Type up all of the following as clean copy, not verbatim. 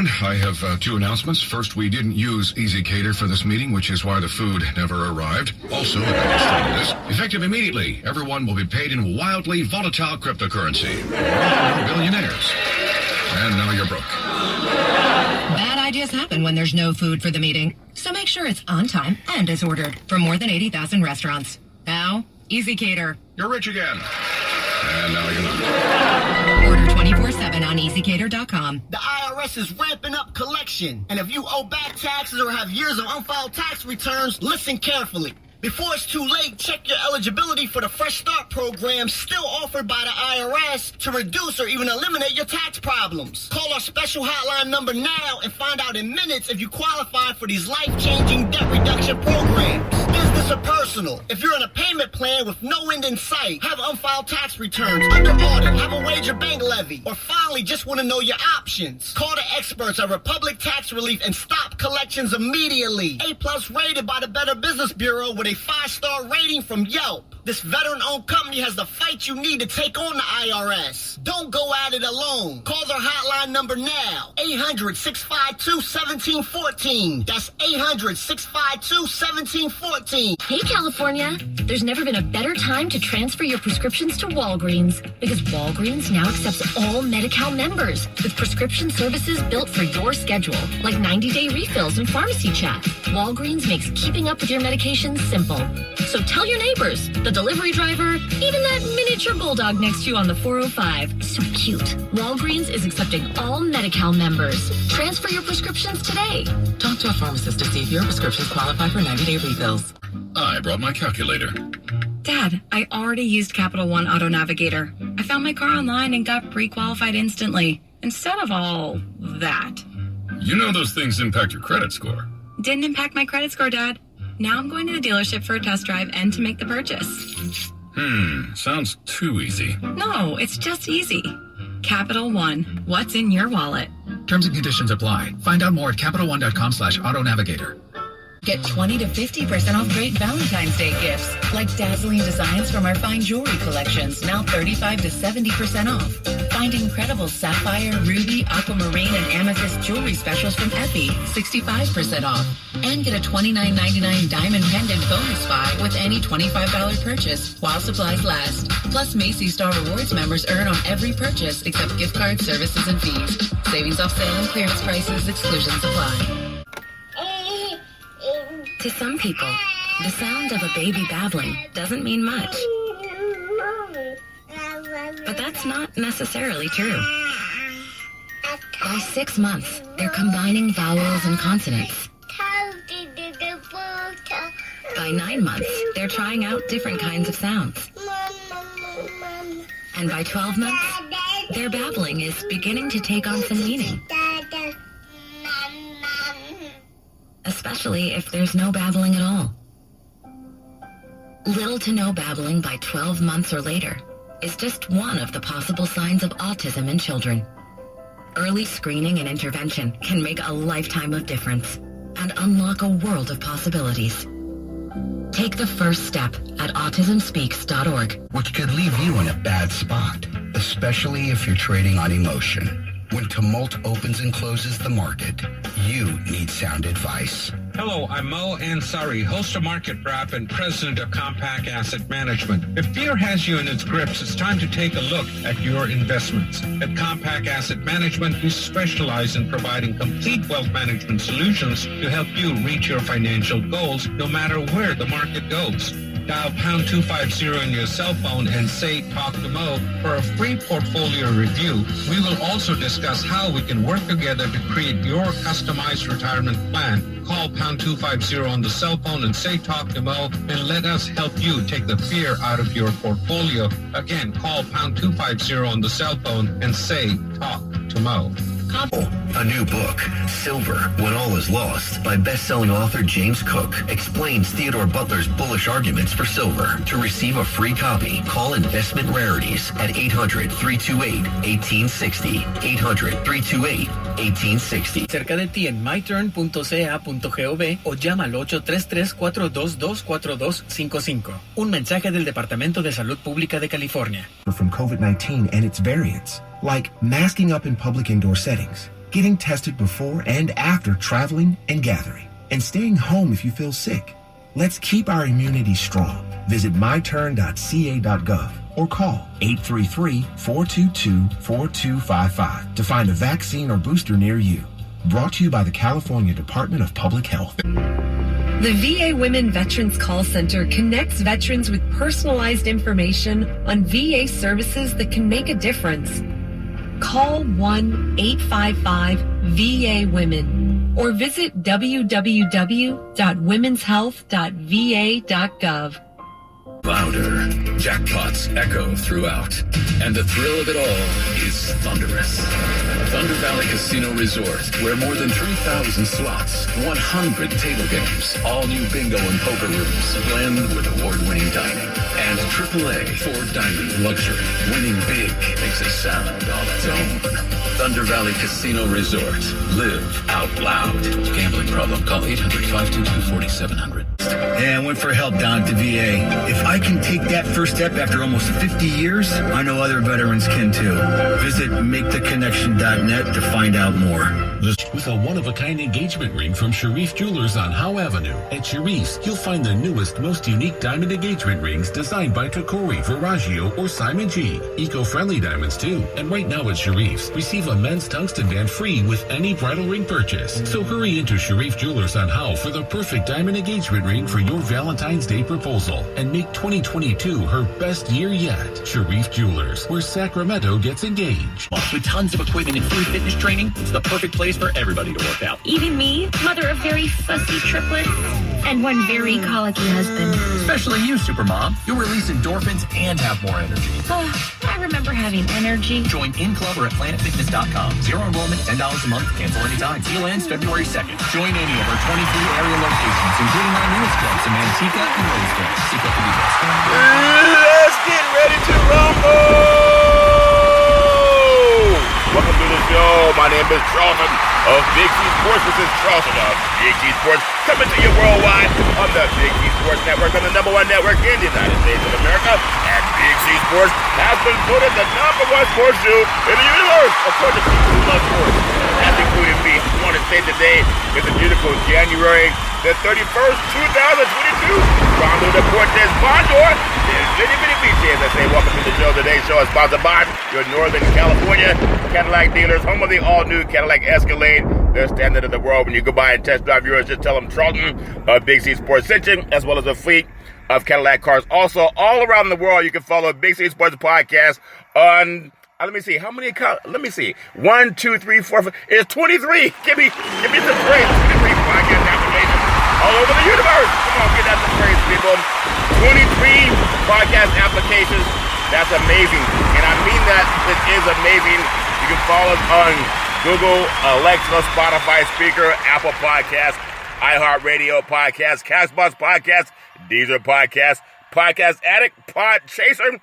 everyone. I have two announcements. First, we didn't use Easy Cater for this meeting, which is why the food never arrived. Also, this, effective immediately, everyone will be paid in wildly volatile cryptocurrency. We're all now billionaires. And now you're broke. Bad ideas happen when there's no food for the meeting. So make sure it's on time and is ordered from more than 80,000 restaurants. Now, Easy Cater. You're rich again. And now you're not. Order 24/7 on easycater.com. The IRS is ramping up collection. And if you owe back taxes or have years of unfiled tax returns, listen carefully. Before it's too late, check your eligibility for the Fresh Start program still offered by the IRS to reduce or even eliminate your tax problems. Call our special hotline number now and find out in minutes if you qualify for these life-changing debt reduction programs. Business or personal. If you're in a payment plan with no end in sight, have unfiled tax returns, under audit, have a wage or bank levy, or finally just want to know your options, call the experts at Republic Tax Relief and stop collections immediately. A+ rated by the Better Business Bureau with a 5-star rating from Yelp. This veteran-owned company has the fight you need to take on the IRS. Don't go at it alone. Call their hotline number now. 800-652-1714. That's 800-652-1714. Hey, California. There's never been a better time to transfer your prescriptions to Walgreens, because Walgreens now accepts all Medi-Cal members with prescription services built for your schedule, like 90-day refills and pharmacy chat. Walgreens makes keeping up with your medications simple. So tell your neighbors, the delivery driver, even that miniature bulldog next to you on the 405. So cute. Walgreens is accepting all Medi-Cal members. Transfer your prescriptions today. Talk to a pharmacist to see if your prescriptions qualify for 90-day refills. I brought my calculator. Dad, I already used Capital One Auto Navigator. I found my car online and got pre-qualified instantly, instead of all that. You know those things impact your credit score. Didn't impact my credit score, Dad. Now I'm going to the dealership for a test drive and to make the purchase. Sounds too easy. No, it's just easy. Capital One, what's in your wallet? Terms and conditions apply. Find out more at CapitalOne.com/AutoNavigator. Get 20 to 50% off great Valentine's Day gifts, like dazzling designs from our fine jewelry collections, now 35 to 70% off. Find incredible sapphire, ruby, aquamarine, and amethyst jewelry specials from Effie, 65% off. And get a $29.99 diamond pendant bonus buy with any $25 purchase while supplies last. Plus, Macy's Star Rewards members earn on every purchase except gift card services and fees. Savings off sale and clearance prices, exclusions apply. To some people, the sound of a baby babbling doesn't mean much. But that's not necessarily true. By 6 months, they're combining vowels and consonants. By 9 months, they're trying out different kinds of sounds. And by 12 months, their babbling is beginning to take on some meaning. Especially if there's no babbling at all. Little to no babbling by 12 months or later is just one of the possible signs of autism in children. Early screening and intervention can make a lifetime of difference and unlock a world of possibilities. Take the first step at autismspeaks.org. Which could leave you in a bad spot, especially if you're trading on emotion. When tumult opens and closes the market, you need sound advice. Hello, I'm Mo Ansari, host of Market Wrap and president of Compact Asset Management. If fear has you in its grips, it's time to take a look at your investments. At Compact Asset Management, we specialize in providing complete wealth management solutions to help you reach your financial goals no matter where the market goes. Dial pound 250 on your cell phone and say Talk to Mo for a free portfolio review. We will also discuss how we can work together to create your customized retirement plan. Call pound 250 on the cell phone and say Talk to Mo, and let us help you take the fear out of your portfolio. Again, call pound 250 on the cell phone and say Talk to Mo. A new book, Silver, When All Is Lost, by best-selling author James Cook, explains Theodore Butler's bullish arguments for silver. To receive a free copy, call Investment Rarities at 800-328-1860. 800-328-1860. Cerca de ti en myturn.ca.gov o llama al 833-422-4255. Un mensaje del Departamento de Salud Pública de California. From COVID-19 and its variants, like masking up in public indoor settings, getting tested before and after traveling and gathering, and staying home if you feel sick. Let's keep our immunity strong. Visit myturn.ca.gov or call 833-422-4255 to find a vaccine or booster near you. Brought to you by the California Department of Public Health. The VA Women Veterans Call Center connects veterans with personalized information on VA services that can make a difference. Call 1-855-VA-WOMEN or visit www.womenshealth.va.gov. Louder, jackpots echo throughout, and the thrill of it all is thunderous. Thunder Valley Casino Resort, where more than 3,000 slots, 100 table games, all new bingo and poker rooms blend with award-winning dining, and AAA Ford Diamond Luxury. Winning big makes a sound all its own. Thunder Valley Casino Resort. Live out loud. Gambling problem? Call 800-522-4700. Yeah, I went for help down at the VA. If I can take that first step after almost 50 years, I know other veterans can too. Visit MakeTheConnection.net to find out more. With a one-of-a-kind engagement ring from Sharif Jewelers on Howe Avenue. At Sharif's, you'll find the newest, most unique diamond engagement rings designed by Tokori, Verragio, or Simon G. Eco-friendly diamonds, too. And right now at Sharif's, receive a men's tungsten band free with any bridal ring purchase. So hurry into Sharif Jewelers on Howe for the perfect diamond engagement ring for your Valentine's Day proposal. And make 2022 her best year yet. Sharif Jewelers, where Sacramento gets engaged. With tons of equipment and free fitness training, it's the perfect place for everybody to work out. Even me, mother of very fussy triplets, and one very colicky husband. Especially you, Supermom. You'll release endorphins and have more energy. Oh, I remember having energy. Join in club or at planetfitness.com. Zero enrollment, $10 a month. Cancel anytime. Deal ends February 2nd. Join any of our 23 area locations, including our newest clubs in Manteca and Roseville. See club for details. Let's get ready to rumble! Welcome to the show. My name is Charlton of Big C Sports. This is Charlton of Big C Sports, coming to you worldwide on the Big C Sports Network, on the #1 network in the United States of America. And Big C Sports has been voted the #1 sports show in the universe, according to people who love sports. That's including me. I want to say today is a beautiful January the 31st, 2022. Rondo de Cortez Bondor. Litty bitty beaches. I say welcome to the show. Today's show is sponsored by your Northern California Cadillac dealers, home of the all-new Cadillac Escalade, the standard of the world. When you go by and test drive yours, just tell them Charlton of Big C Sports sent you, as well as a fleet of Cadillac cars. Also, all around the world, you can follow Big C Sports Podcast on... let me see. How many? Let me see. 1, 2, 3, 4, 5. It's 23. Give me some praise. 23 podcast applications all over the universe. Come on, get that some praise, people. 23 podcast applications. That's amazing. And I mean that. It is amazing. You can follow us on Google, Alexa, Spotify, Speaker, Apple Podcasts, iHeart-Radio Podcast, Castbox Podcast, Deezer Podcast, Podcast Addict, Pod Chaser.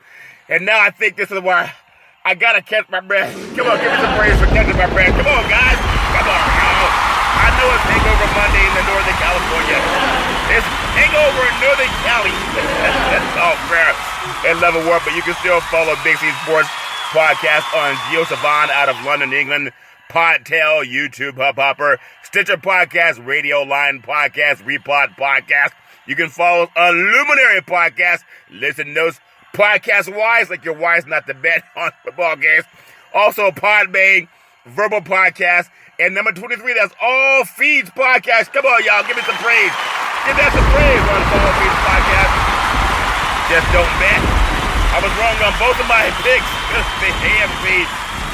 And now I think this is where I gotta catch my breath. Come on, give me some praise for catching my breath. Come on, guys. Come on, y'all. I know it's Hangover Monday in the Northern California. It's Hangover in Northern Cali. Oh, fair and level work, but you can still follow Big C Sports Podcast on Geo Savan out of London, England, Podtail, YouTube, Hubhopper, Stitcher Podcast, Radio Line Podcast, Repod Podcast. You can follow us on Luminary Podcast, Listen Notes, Podcast Wise, like your wise not to bet on football games. Also, Podbay, Verbal Podcast, and number 23, that's All Feeds Podcast. Come on, y'all, give me some praise. Give that some praise on All Feeds Podcast. Just don't bet. I was wrong on both of my picks, the AFC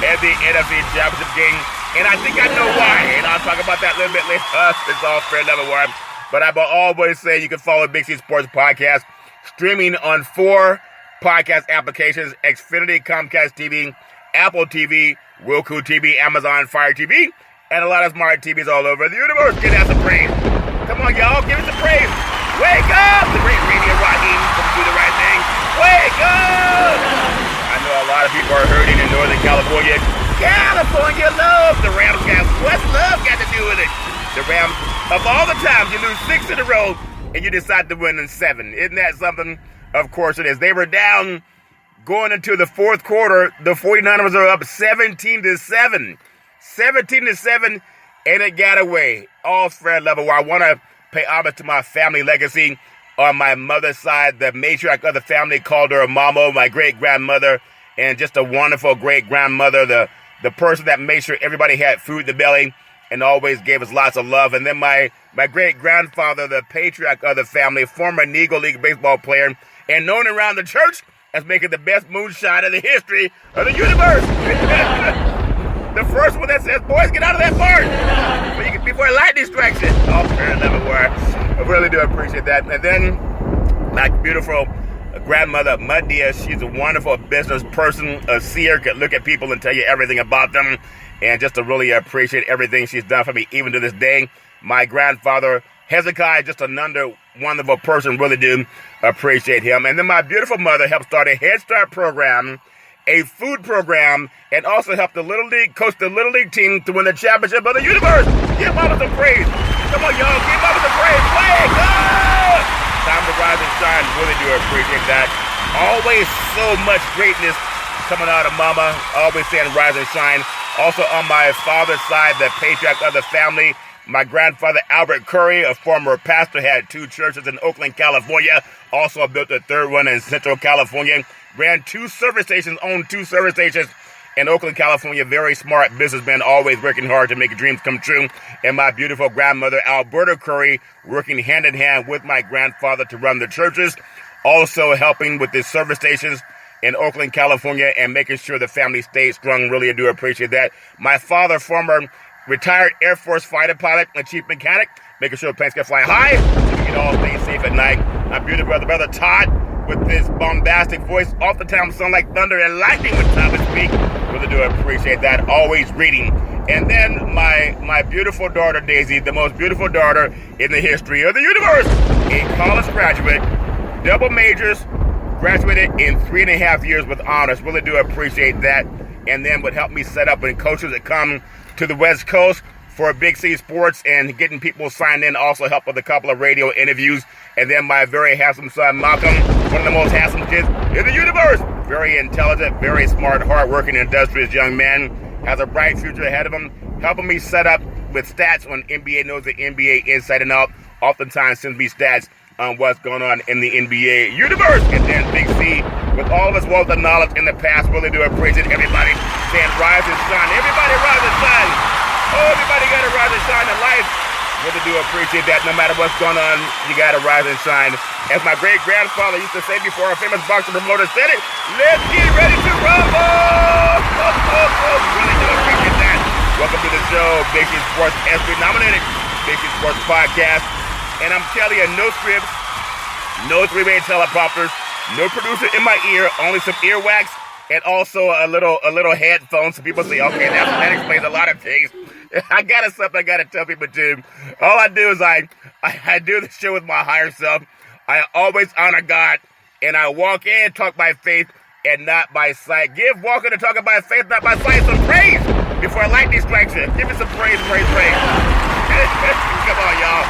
and the NFC Championship game, and I think I know why, and I'll talk about that a little bit later. It's all fair, never worry. But I will always say you can follow Big C Sports Podcast, streaming on 4 podcast applications: Xfinity, Comcast TV, Apple TV, Roku TV, Amazon Fire TV, and a lot of smart TVs all over the universe. Get out some praise. Come on, y'all, give us some praise. Wake up! The great Radio Raheem from Do the Right Thing. Wake up! I know a lot of people are hurting in Northern California. California love the Rams, guys. What's love got to do with it? The Rams, of all the times you lose 6 in a row and you decide to win in 7. Isn't that something? Of course it is. They were down going into the fourth quarter. The 49ers are up 17-7. 17-7, and it got away. All Fred level. I want to pay homage to my family legacy. On my mother's side, the matriarch of the family called her Mama, my great-grandmother, and just a wonderful great-grandmother, the person that made sure everybody had food in the belly and always gave us lots of love. And then my great-grandfather, the patriarch of the family, former Negro League baseball player, and known around the church as making the best moonshine in the history of the universe. The first one that says, boys, get out of that barn before lightning strikes it. Oh, parent never were. I really do appreciate that. And then my beautiful grandmother, Madia, she's a wonderful business person, a seer, could look at people and tell you everything about them. And just to really appreciate everything she's done for me, even to this day. My grandfather, Hezekiah, just another wonderful person, really do appreciate him. And then my beautiful mother helped start a Head Start program, a food program, and also helped the Little League, coach the Little League team to win the championship of the universe. Give Mama some praise. Come on, y'all, give Mama some praise. Play, go! Time to rise and shine. Really do appreciate that. Always so much greatness coming out of Mama. Always saying rise and shine. Also on my father's side, the patriarch of the family, my grandfather, Albert Curry, a former pastor, had 2 churches in Oakland, California. Also built a 3rd one in Central California. Ran 2 service stations, owned 2 service stations in Oakland, California. Very smart businessman, always working hard to make dreams come true. And my beautiful grandmother, Alberta Curry, working hand in hand with my grandfather to run the churches. Also helping with the service stations in Oakland, California, and making sure the family stays strong. Really do appreciate that. My father, former retired Air Force fighter pilot and chief mechanic, making sure planes can fly high so we can all stay safe at night. My beautiful brother Todd, with this bombastic voice, off the time sound like thunder and lightning when time to speak. Really do appreciate that. Always reading. And then my beautiful daughter Daisy, the most beautiful daughter in the history of the universe, a college graduate, double majors, graduated in 3.5 years with honors. Really do appreciate that. And then would help me set up and coaches that come to the West Coast for Big C Sports and getting people signed in. Also help with a couple of radio interviews. And then my very handsome son, Malcolm, one of the most handsome kids in the universe. Very intelligent, very smart, hardworking, industrious young man. Has a bright future ahead of him. Helping me set up with stats on NBA, knows the NBA inside and out. Oftentimes sends me stats on what's going on in the NBA universe. And then Big C, with all of his wealth of knowledge in the past, really do appreciate everybody saying rise and shine. Everybody rise and shine. Oh, everybody got to rise and shine in life. Really do appreciate that. No matter what's going on, you got to rise and shine. As my great-grandfather used to say before our famous boxing promoter said it, let's get ready to rumble! Really do appreciate that. Welcome to the show, Big C Sports ESPY nominated Big C Sports Podcast. And I'm telling you, no scripts, no 3-way teleprompters, no producer in my ear, only some earwax, and also a little headphone. So people say, okay, that explains a lot of things. I got something I got to tell people too. All I do is I do the show with my higher self. I always honor God, and I walk in, talk by faith, and not by sight. Give walking and talking by faith, not by sight, some praise before lightning strikes you. Give me some praise. Come on, y'all.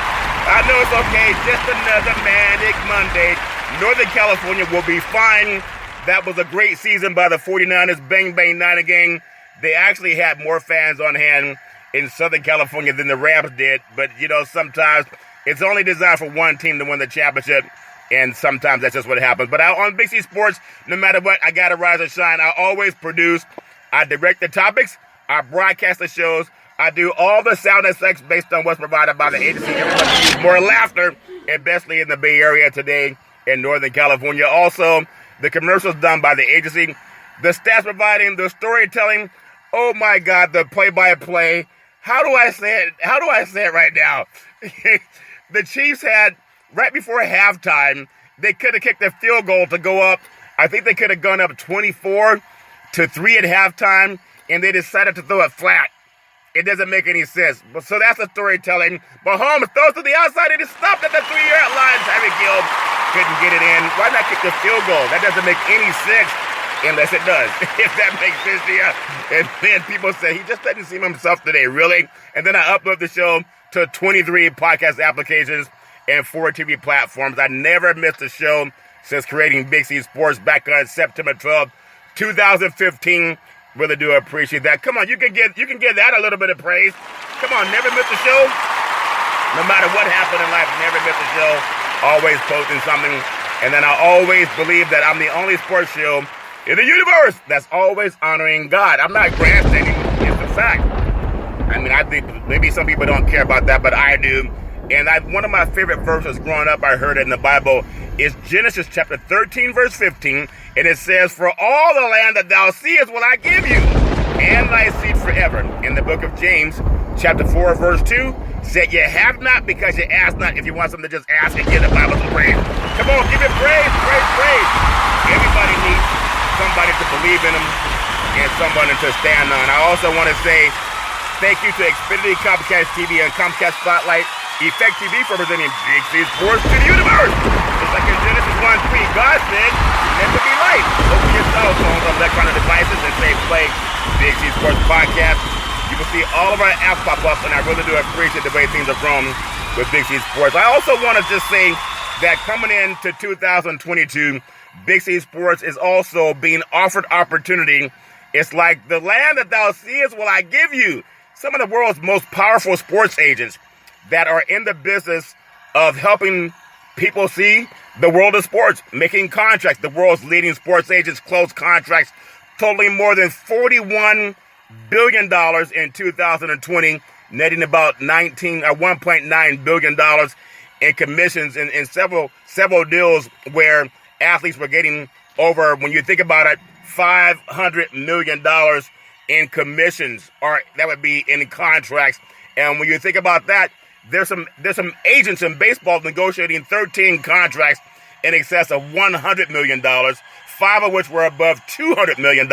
I know it's okay. Just another manic Monday. Northern California will be fine. That was a great season by the 49ers. Bang, bang, Niner gang. They actually had more fans on hand in Southern California than the Rams did. But, sometimes it's only designed for one team to win the championship. And sometimes that's just what happens. But on Big C Sports, no matter what, I got to rise and shine. I always produce. I direct the topics. I broadcast the shows. I do all the sound effects based on what's provided by the agency. Everybody needs more laughter, especially in the Bay Area today in Northern California. Also, the commercials done by the agency, the stats providing, the storytelling. Oh my God, the play-by-play. How do I say it right now? The Chiefs had, right before halftime, they could have kicked a field goal to go up. I think they could have gone up 24-3 at halftime, and they decided to throw it flat. It doesn't make any sense. So that's the storytelling. Mahomes throws to the outside and it's stopped at the 3-yard line. Tyreek Hill couldn't get it in. Why not kick the field goal? That doesn't make any sense unless it does. If that makes sense to you. And then people say, he just doesn't seem himself today. Really? And then I upload the show to 23 podcast applications and 4 TV platforms. I never missed a show since creating Big C Sports back on September 12th, 2015. Really do appreciate that. Come on, you can give that a little bit of praise. Come on, never miss a show. No matter what happened in life, never miss a show. Always posting something. And then I always believe that I'm the only sports show in the universe that's always honoring God. I'm not grandstanding. It's a fact. I mean, I think maybe some people don't care about that, but I do. And one of my favorite verses growing up, I heard it in the Bible, is Genesis chapter 13, verse 15. And it says, "For all the land that thou seest will I give you, and thy seed forever." In the book of James, chapter 4, verse 2, said, "You have not because you ask not." If you want something to just ask and give the Bible some praise. Come on, give it praise, praise, praise. Everybody needs somebody to believe in them and someone to stand on. I also want to say thank you to Xfinity, Comcast TV, and Comcast Spotlight, Effect TV for presenting Big C Sports to the universe. It's like in Genesis 1:3, God said, "Let there be light." Open your cell phones on electronic devices and say play Big C Sports Podcast. You will see all of our apps pop up, and I really do appreciate the way things have grown with Big C Sports. I also want to just say that coming into 2022, Big C Sports is also being offered opportunity. It's like, "The land that thou seest will I give you." Some of the world's most powerful sports agents that are in the business of helping people see the world of sports, making contracts. The world's leading sports agents closed contracts totaling more than $41 billion in 2020, netting about $1.9 billion in commissions in several deals where athletes were getting over, when you think about it, $500 million in commissions, or that would be in contracts. And when you think about that, there's some agents in baseball negotiating 13 contracts in excess of $100 million, 5 of which were above $200 million,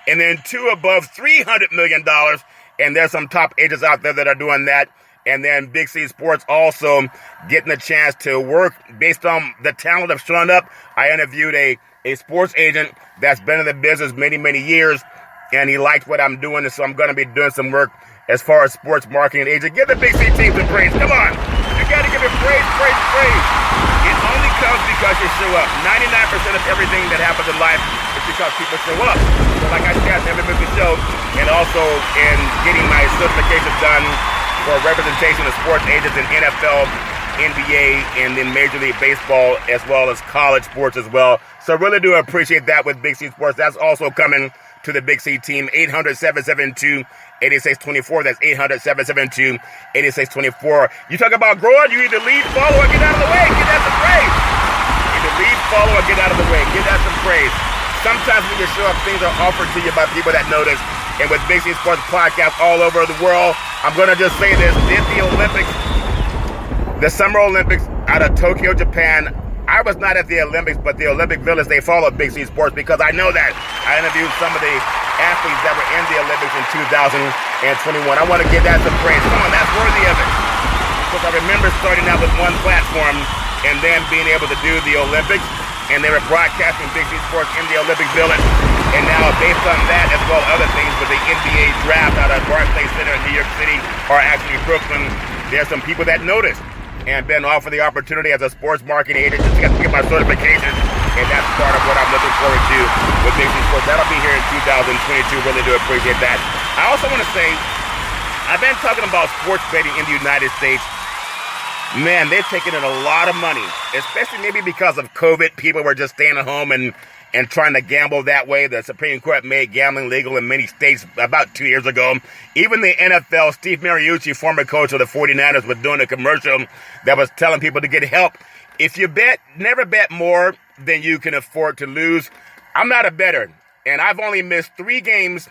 and then 2 above $300 million. And there's some top agents out there that are doing that. And then Big C Sports also getting a chance to work based on the talent of showing up. I interviewed a sports agent that's been in the business many, many years, and he liked what I'm doing, and so I'm going to be doing some work as far as sports marketing agent. Give the Big C team some praise. Come on. You got to give it praise, praise, praise. It only comes because you show up. 99% of everything that happens in life is because people show up. So like I said, never miss the show, and also in getting my certification done for representation of sports agents in NFL, NBA, and then Major League Baseball, as well as college sports as well. So really do appreciate that with Big C Sports. That's also coming to the Big C team. 800-772-8624. That's 800-772-8624. You talk about growing, you either lead, follow, or get out of the way. Get that some praise. Either lead, follow, or get out of the way. Get that some praise. Sometimes when you show up, things are offered to you by people that notice. And with Big C Sports Podcast all over the world, I'm going to just say this. Did the Olympics, the Summer Olympics out of Tokyo, Japan. I was not at the Olympics, but the Olympic Village, they follow Big C Sports because I know that. I interviewed some of the athletes that were in the Olympics in 2021. I want to give that some praise. Come on, that's worthy of it. Because I remember starting out with one platform and then being able to do the Olympics, and they were broadcasting Big C Sports in the Olympic Village. And now, based on that, as well as other things, with the NBA draft out of Barclays Center in New York City, or actually Brooklyn, there's some people that noticed and been offered the opportunity as a sports marketing agent just to get my certification. And that's part of what I'm looking forward to with Big C Sports. That'll be here in 2022. Really do appreciate that. I also want to say, I've been talking about sports betting in the United States. Man, they're taking in a lot of money, especially maybe because of COVID. People were just staying at home and trying to gamble that way. The Supreme Court made gambling legal in many states about 2 years ago. Even the NFL, Steve Mariucci, former coach of the 49ers, was doing a commercial that was telling people to get help. If you bet, never bet more than you can afford to lose. I'm not a bettor, and I've only missed 3 games.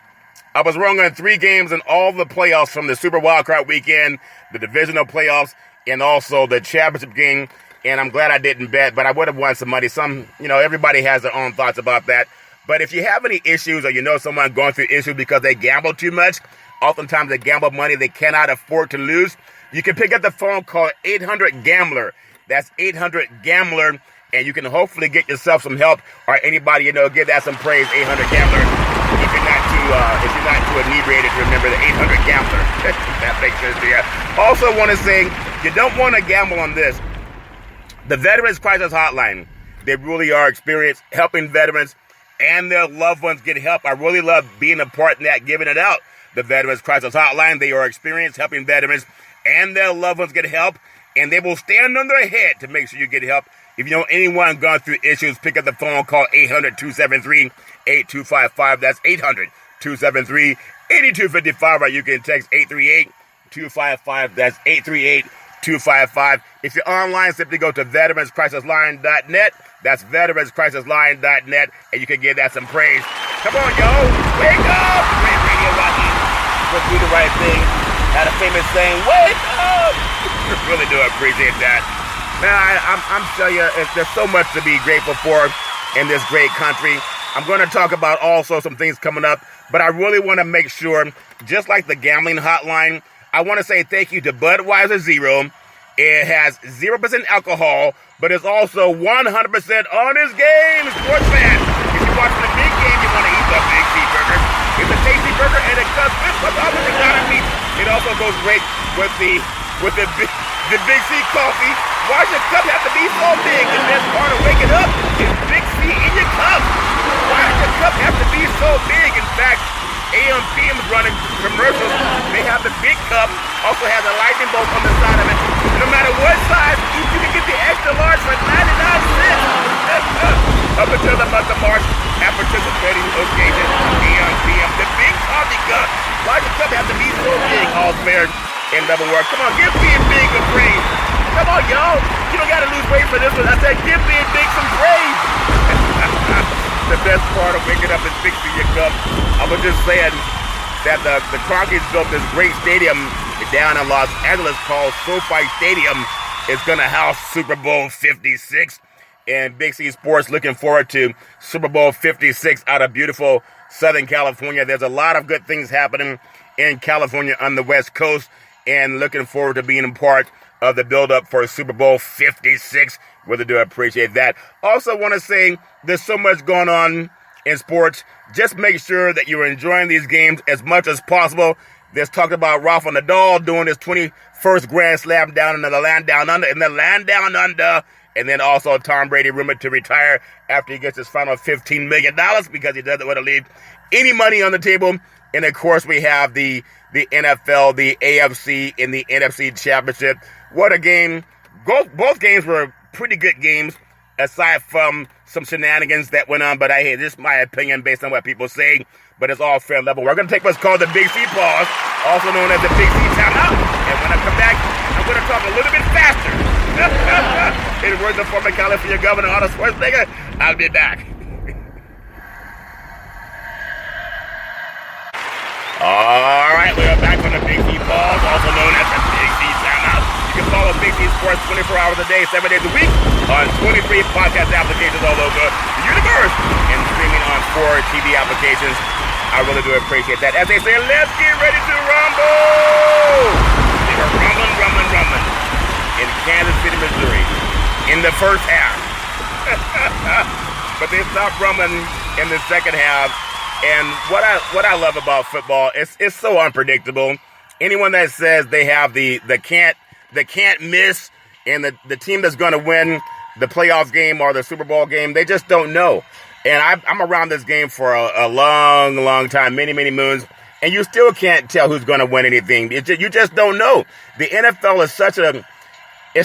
I was wrong on 3 games in all the playoffs from the Super Wildcard weekend, the divisional playoffs, and also the championship game. And I'm glad I didn't bet, but I would have won some money. Everybody has their own thoughts about that. But if you have any issues, or you know someone going through issues because they gamble too much, oftentimes they gamble money they cannot afford to lose, you can pick up the phone, call 800-GAMBLER. That's 800-GAMBLER, and you can hopefully get yourself some help, or anybody give that some praise. 800-GAMBLER. If you're not too inebriated, remember the 800-GAMBLER. That makes sense to you. Also want to say, you don't want to gamble on this. The Veterans Crisis Hotline, they really are experienced helping veterans and their loved ones get help. I really love being a part in that, giving it out. The Veterans Crisis Hotline, they are experienced helping veterans and their loved ones get help, and they will stand on their head to make sure you get help. If you know anyone gone through issues, pick up the phone, call 800-273-8255. That's 800-273-8255, or you can text 838-255. That's 838-255. If you're online, simply go to veteranscrisisline.net. That's veteranscrisisline.net, and you can give that some praise. Come on, yo. Wake up. Great radio watching. Let's do the right thing. Had a famous saying, wake up. Really do appreciate that. Man, I'm telling you, there's so much to be grateful for in this great country. I'm going to talk about also some things coming up, but I really want to make sure, just like the gambling hotline, I want to say thank you to Budweiser Zero. It has 0% alcohol, but it's also 100% honest game, sports fan. If you're watching the big game, you want to eat the Big C burger. It's a tasty burger, and it comes with other exotic meat. It also goes great with the Big C coffee. Why does your cup have to be so big? The best part of waking up is Big C in your cup. Why does your cup have to be so big? In fact, AM/PM is running commercials. They have the big cup, also has a lightning bolt on the side of it. No matter what size, you can get the extra large for 99 cents. Up until the month of March, at participating locations, AM/PM, the big coffee cup. Why does the cup have to be so big? All fair and double work. Come on, give Being Big a praise. Come on, y'all. You don't got to lose weight for this one. I said, give Being Big some praise. The best part of waking up is fixing your cup. I was just saying that the Cronkies built this great stadium down in Los Angeles called SoFi Stadium. It's going to house Super Bowl 56. And Big C Sports looking forward to Super Bowl 56 out of beautiful Southern California. There's a lot of good things happening in California on the West Coast, and looking forward to being a part of the build-up for Super Bowl 56. Really do appreciate that. Also want to say there's so much going on in sports. Just make sure that you're enjoying these games as much as possible. There's talked about Rafa Nadal doing his 21st Grand Slam down in the land down under, and then also Tom Brady rumored to retire after he gets his final $15 million because he doesn't want to leave any money on the table. And of course, we have the NFL, the AFC, and the NFC Championship. What a game. Both games were pretty good games, aside from some shenanigans that went on. But this is my opinion based on what people say. But it's all fair level. We're going to take what's called the Big C pause, also known as the Big C timeout. And when I come back, I'm going to talk a little bit faster. In words of former California Governor Arnold Schwarzenegger, I'll be back. All right, we are back on the Big C pause, also known as the Big C timeout. You can follow Big C Sports 24 hours a day, 7 days a week on 23 podcast applications all over the universe and streaming on 4 TV applications. I really do appreciate that. As they say, let's get ready to rumble! They were rumbling in Kansas City, Missouri in the first half. But they stopped rumbling in the second half. And what I love about football, it's so unpredictable. Anyone that says they have the can't miss and the team that's going to win the playoff game or the Super Bowl game, they just don't know. And I'm around this game for a long time, many moons, and you still can't tell who's going to win anything. You just don't know. The NFL is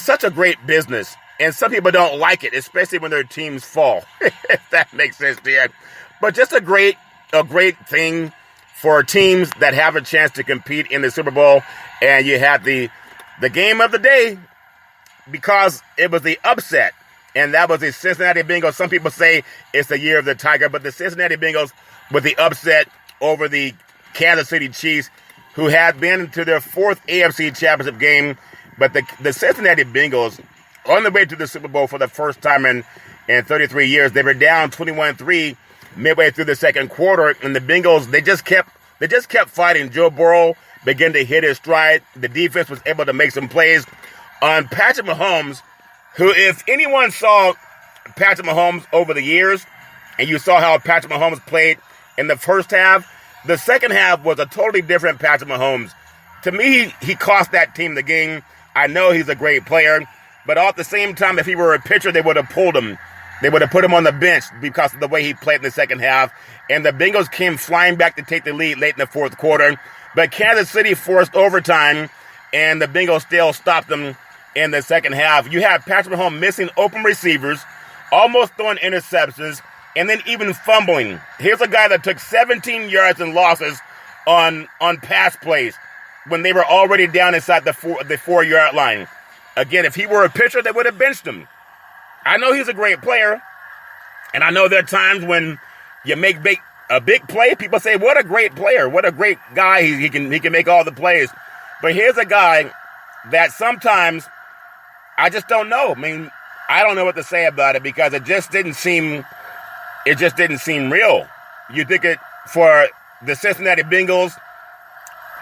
such a great business, and some people don't like it, especially when their teams fall. If that makes sense to you. But just a great thing for teams that have a chance to compete in the Super Bowl, and you have the game of the day because it was the upset. And that was the Cincinnati Bengals. Some people say it's the year of the Tiger, but the Cincinnati Bengals with the upset over the Kansas City Chiefs, who had been to their 4th AFC Championship game. But the Cincinnati Bengals, on the way to the Super Bowl for the first time in 33 years, they were down 21-3 midway through the second quarter, and the Bengals, they just kept fighting. Joe Burrow began to hit his stride. The defense was able to make some plays on Patrick Mahomes, who, if anyone saw Patrick Mahomes over the years, and you saw how Patrick Mahomes played in the first half, the second half was a totally different Patrick Mahomes. To me, he cost that team the game. I know he's a great player, but at the same time, if he were a pitcher, they would have pulled him. They would have put him on the bench because of the way he played in the second half. And the Bengals came flying back to take the lead late in the fourth quarter. But Kansas City forced overtime, and the Bengals still stopped them in the second half. You have Patrick Mahomes missing open receivers, almost throwing interceptions, and then even fumbling. Here's a guy that took 17 yards in losses on pass plays when they were already down inside the 4-yard line. Again, if he were a pitcher, they would have benched him. I know he's a great player, and I know there are times when you make a big play, people say, what a great player, what a great guy, he can make all the plays. But here's a guy that sometimes I just don't know. I mean, I don't know what to say about it because it just didn't seem real. You think it for the Cincinnati Bengals,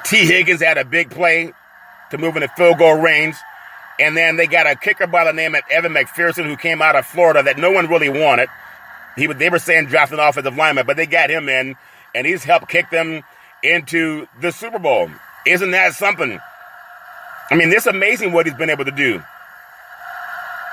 T. Higgins had a big play to move into field goal range. And then they got a kicker by the name of Evan McPherson who came out of Florida that no one really wanted. They were saying draft an offensive lineman, but they got him in, and he's helped kick them into the Super Bowl. Isn't that something? I mean, it's amazing what he's been able to do.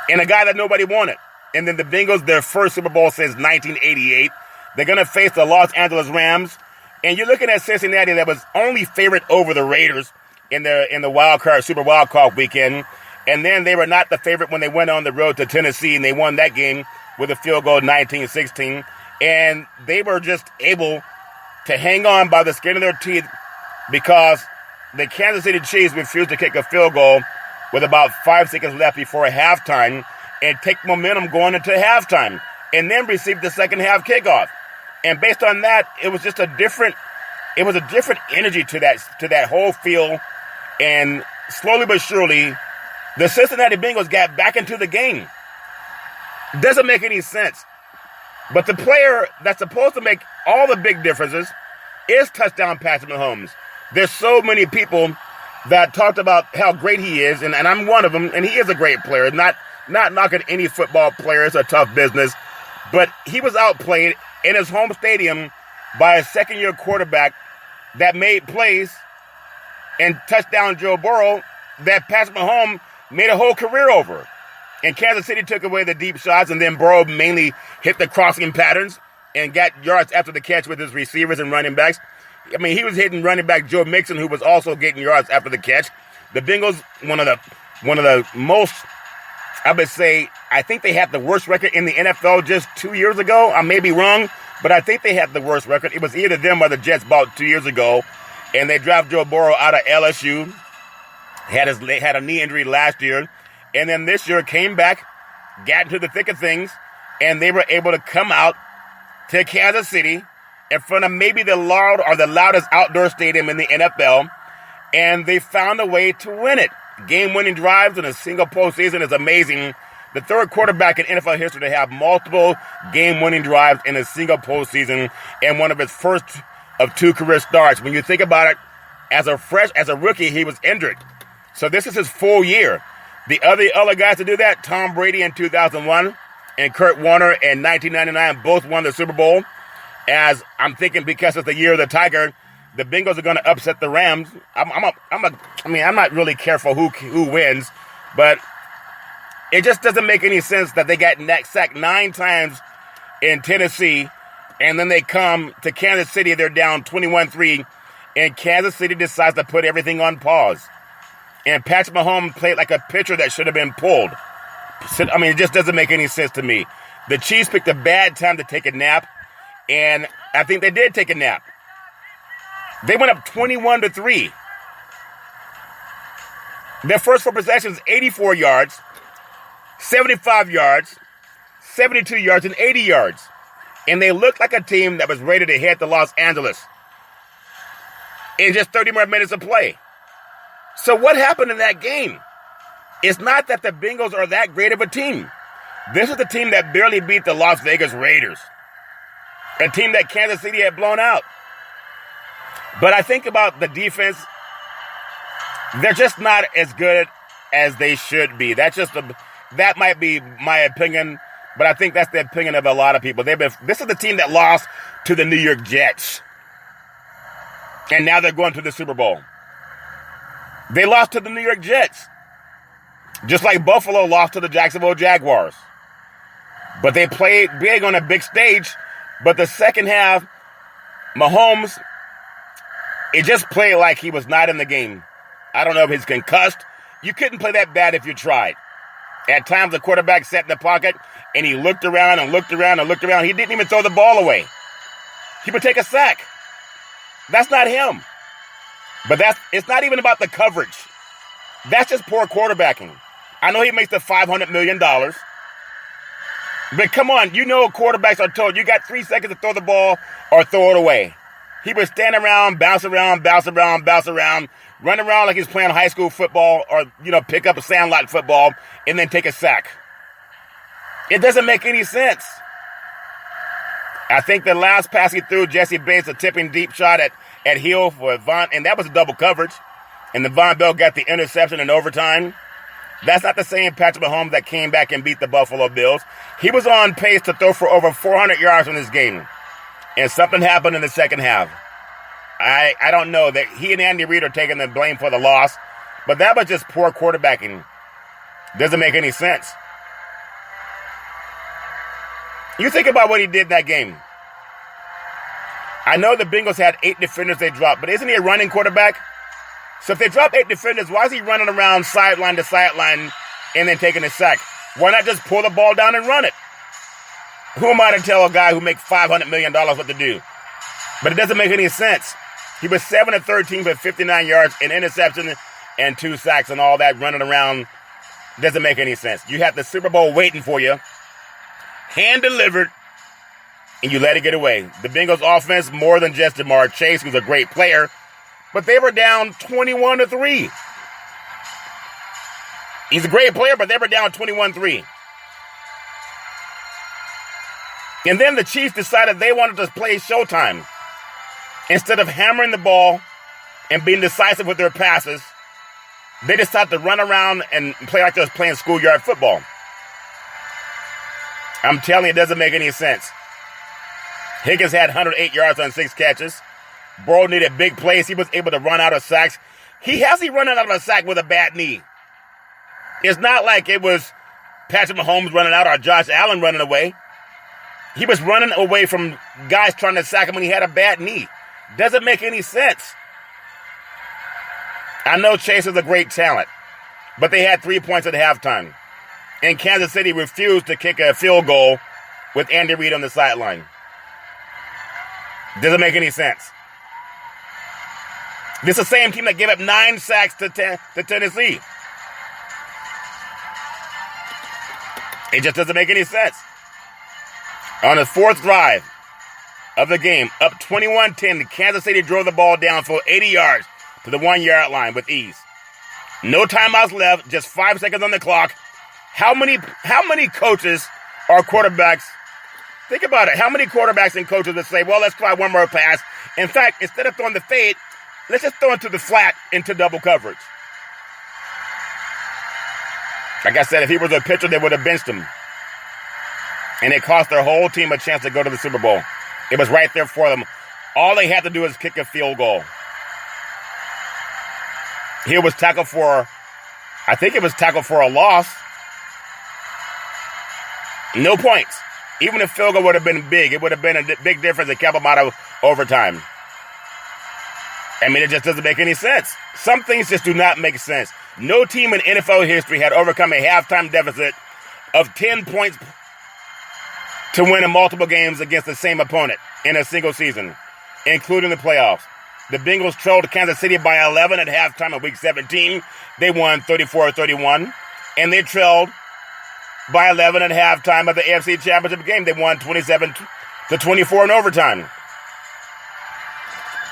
And a guy that nobody wanted. And then the Bengals, their first Super Bowl since 1988. They're going to face the Los Angeles Rams. And you're looking at Cincinnati that was only favored over the Raiders in the Super Wild Card weekend. And then they were not the favorite when they went on the road to Tennessee, and they won that game with a field goal 19-16. And they were just able to hang on by the skin of their teeth because the Kansas City Chiefs refused to kick a field goal with about 5 seconds left before halftime and take momentum going into halftime and then received the second half kickoff. And based on that, it was just a different energy to that whole field. And slowly but surely, the Cincinnati Bengals got back into the game. Doesn't make any sense. But the player that's supposed to make all the big differences is touchdown Patrick Mahomes. There's so many people that talked about how great he is, and I'm one of them, and he is a great player. Not knocking any football player. It's a tough business. But he was outplayed in his home stadium by a second-year quarterback that made plays and touchdown Joe Burrow that Patrick Mahomes made a whole career over. And Kansas City took away the deep shots, and then Burrow mainly hit the crossing patterns and got yards after the catch with his receivers and running backs. I mean, he was hitting running back Joe Mixon, who was also getting yards after the catch. The Bengals, one of the most, I would say, I think they had the worst record in the NFL just 2 years ago. I may be wrong, but I think they had the worst record. It was either them or the Jets about 2 years ago, and they drafted Joe Burrow out of LSU. Had a knee injury last year, and then this year came back, got into the thick of things, and they were able to come out to Kansas City in front of maybe the loudest outdoor stadium in the NFL, and they found a way to win it. Game-winning drives in a single postseason is amazing. The third quarterback in NFL history to have multiple game-winning drives in a single postseason, and one of his first of 2 career starts. When you think about it, as a rookie, he was injured. So this is his full year. The other guys to do that, Tom Brady in 2001 and Kurt Warner in 1999, both won the Super Bowl. As I'm thinking, because it's the year of the Tiger, the Bengals are going to upset the Rams. I'm not really careful who wins, but it just doesn't make any sense that they got sacked 9 times in Tennessee, and then they come to Kansas City, they're down 21-3, and Kansas City decides to put everything on pause. And Patrick Mahomes played like a pitcher that should have been pulled. I mean, it just doesn't make any sense to me. The Chiefs picked a bad time to take a nap, and I think they did take a nap. They went up 21-3. Their first 4 possessions, 84 yards, 75 yards, 72 yards, and 80 yards. And they looked like a team that was ready to head to Los Angeles in just 30 more minutes of play. So what happened in that game? It's not that the Bengals are that great of a team. This is the team that barely beat the Las Vegas Raiders, a team that Kansas City had blown out. But I think about the defense, they're just not as good as they should be. That might be my opinion, but I think that's the opinion of a lot of people. This is the team that lost to the New York Jets, and now they're going to the Super Bowl. They lost to the New York Jets, just like Buffalo lost to the Jacksonville Jaguars. But they played big on a big stage. But the second half, Mahomes, it just played like he was not in the game. I don't know if he's concussed. You couldn't play that bad if you tried. At times, the quarterback sat in the pocket, and he looked around and looked around and looked around. He didn't even throw the ball away. He would take a sack. That's not him. But it's not even about the coverage. That's just poor quarterbacking. I know he makes the $500 million. But come on, you know quarterbacks are told you got 3 seconds to throw the ball or throw it away. He would stand around, bounce around, bounce around, bounce around, run around like he's playing high school football or, pick up a sandlot football and then take a sack. It doesn't make any sense. I think the last pass he threw, Jesse Bates, a tipping deep shot at Hill for Von, and that was a double coverage. And the Von Bell got the interception in overtime. That's not the same Patrick Mahomes that came back and beat the Buffalo Bills. He was on pace to throw for over 400 yards in this game. And something happened in the second half. I don't know that he and Andy Reid are taking the blame for the loss, but that was just poor quarterbacking. Doesn't make any sense. You think about what he did in that game. I know the Bengals had 8 defenders they dropped, but isn't he a running quarterback? So if they drop 8 defenders, why is he running around sideline to sideline and then taking a sack? Why not just pull the ball down and run it? Who am I to tell a guy who makes $500 million what to do? But it doesn't make any sense. He was 7 of 13 for 59 yards, an interception, and 2 sacks and all that running around. Doesn't make any sense. You have the Super Bowl waiting for you, hand-delivered, and you let it get away. The Bengals offense, more than just Jamar Chase, who's a great player, but they were down 21-3. He's a great player, but they were down 21-3. And then the Chiefs decided they wanted to play showtime. Instead of hammering the ball and being decisive with their passes, they decided to run around and play like they was playing schoolyard football. I'm telling you, it doesn't make any sense. Higgins had 108 yards on 6 catches. Burrow needed big plays. He was able to run out of sacks. He hasn't run out of a sack with a bad knee. It's not like it was Patrick Mahomes running out or Josh Allen running away. He was running away from guys trying to sack him when he had a bad knee. Doesn't make any sense. I know Chase is a great talent, but they had 3 points at halftime. And Kansas City refused to kick a field goal with Andy Reid on the sideline. Doesn't make any sense. This is the same team that gave up 9 sacks to Tennessee. It just doesn't make any sense. On the 4th drive of the game, up 21-10, Kansas City drove the ball down for 80 yards to the 1-yard line with ease. No timeouts left, just 5 seconds on the clock. How many coaches or quarterbacks, think about it, how many quarterbacks and coaches would say, well, let's try one more pass. In fact, instead of throwing the fade, let's just throw it to the flat into double coverage. Like I said, if he was a pitcher, they would have benched him. And it cost their whole team a chance to go to the Super Bowl. It was right there for them. All they had to do is kick a field goal. Here was tackled for, I think it was tackled for a loss. No points. Even if field goal would have been big, it would have been a big difference and kept them out of overtime. I mean, it just doesn't make any sense. Some things just do not make sense. No team in NFL history had overcome a halftime deficit of 10 points to win in multiple games against the same opponent in a single season, including the playoffs. The Bengals trailed Kansas City by 11 at halftime of Week 17. They won 34-31, and they trailed by 11 at halftime of the AFC Championship game. They won 27-24 in overtime.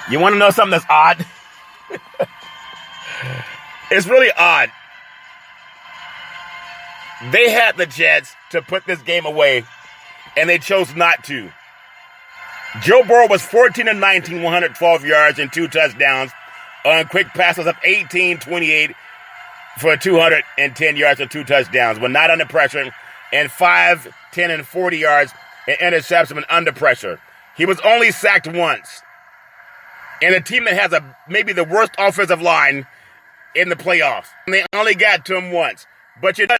You want to know something that's odd? It's really odd. They had the chance to put this game away, and they chose not to. Joe Burrow was 14-19, 112 yards and 2 touchdowns on quick passes of 18-28 for 210 yards and 2 touchdowns. When not under pressure, and 5, 10, and 40 yards and interception when under pressure. He was only sacked once. And a team that has maybe the worst offensive line in the playoffs. And they only got to him once. But you know,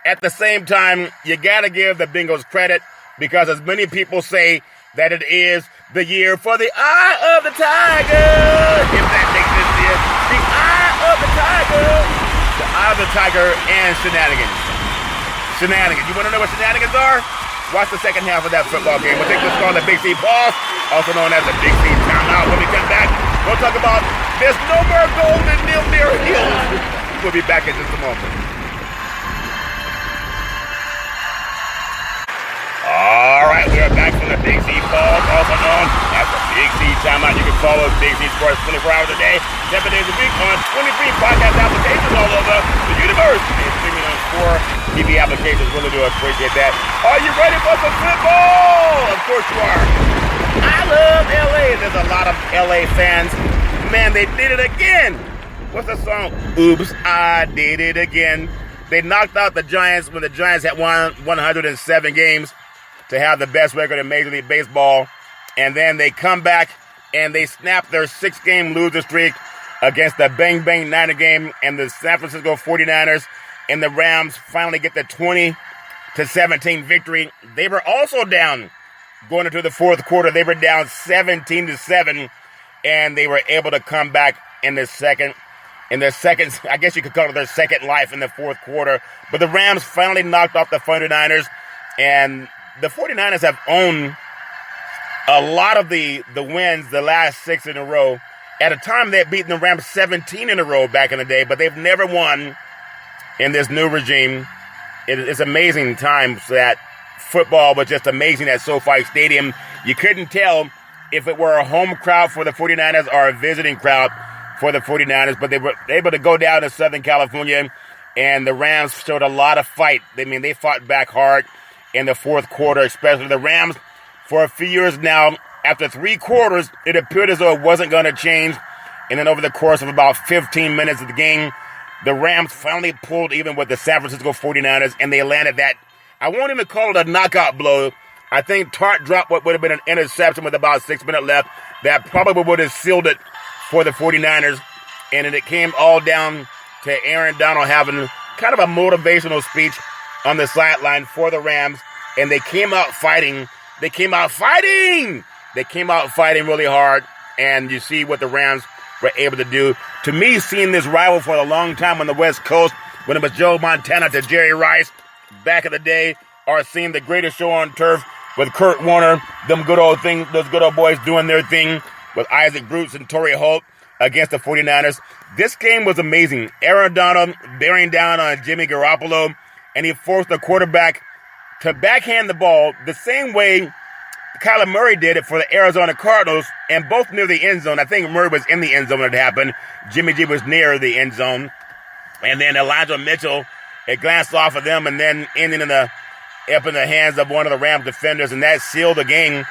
at the same time, you got to give the Bengals credit because as many people say that it is the year for the Eye of the Tiger. If that makes sense to you. The Eye of the Tiger. The Eye of the Tiger and shenanigans. Shenanigans. You want to know what shenanigans are? Watch the second half of that football game. We'll take this call the Big C Pause, also known as the Big C Timeout. When we come back, we'll talk about there's no more gold in Nil Hills. We'll be back in just a moment. All right, we are back from the Big C Pause, also known as the Big C Timeout. You can follow Big C Sports 24 hours a day, 7 days a week on 23 podcast applications all over the universe. And streaming on 4 TV applications. Really do appreciate that. Are you ready for some football? Of course you are. I love LA. There's a lot of LA fans. Man, they did it again. What's the song? Oops, I did it again. They knocked out the Giants when the Giants had won 107 games to have the best record in Major League Baseball. And then they come back and they snap their 6-game loser streak against the Bang Bang Niner game and the San Francisco 49ers. And the Rams finally get the 20-17 victory. They were also down going into the fourth quarter. They were down 17-7, and they were able to come back in their second, I guess you could call it their second life in the fourth quarter. But the Rams finally knocked off the 49ers, and the 49ers have owned a lot of the wins the last 6 in a row. At a time, they had beaten the Rams 17 in a row back in the day, but they've never won in this new regime. It's amazing times that football was just amazing at SoFi Stadium. You couldn't tell if it were a home crowd for the 49ers or a visiting crowd for the 49ers, but they were able to go down to Southern California, and the Rams showed a lot of fight. They fought back hard in the fourth quarter, especially the Rams. For a few years now, after 3 quarters, it appeared as though it wasn't going to change. And then over the course of about 15 minutes of the game, the Rams finally pulled even with the San Francisco 49ers, and they landed that. I won't even call it a knockout blow. I think Tart dropped what would have been an interception with about 6 minutes left. That probably would have sealed it for the 49ers. And then it came all down to Aaron Donald having kind of a motivational speech on the sideline for the Rams. And they came out fighting. They came out fighting really hard. And you see what the Rams were able to do. To me, seeing this rival for a long time on the West Coast, when it was Joe Montana to Jerry Rice back in the day, or seeing the greatest show on turf with Kurt Warner, those good old boys doing their thing with Isaac Bruce and Torrey Holt against the 49ers. This game was amazing. Aaron Donald bearing down on Jimmy Garoppolo, and he forced the quarterback to backhand the ball the same way Kyler Murray did it for the Arizona Cardinals, and both near the end zone. I think Murray was in the end zone when it happened. Jimmy G was near the end zone. And then Elijah Mitchell, it glanced off of them and then ending up in the hands of one of the Rams defenders, and that sealed the game.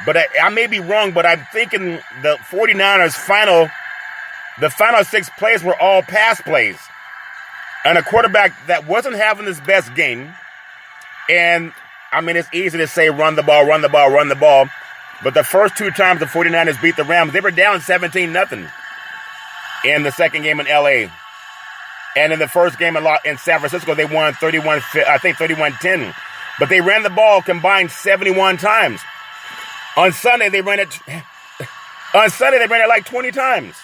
But I may be wrong, but I'm thinking the 49ers' final 6 plays were all pass plays. And a quarterback that wasn't having his best game. And it's easy to say run the ball. But the first 2 times the 49ers beat the Rams, they were down 17-0 in the second game in L.A. And in the first game in San Francisco, they won 31-10. But they ran the ball combined 71 times. On Sunday, they ran it like 20 times.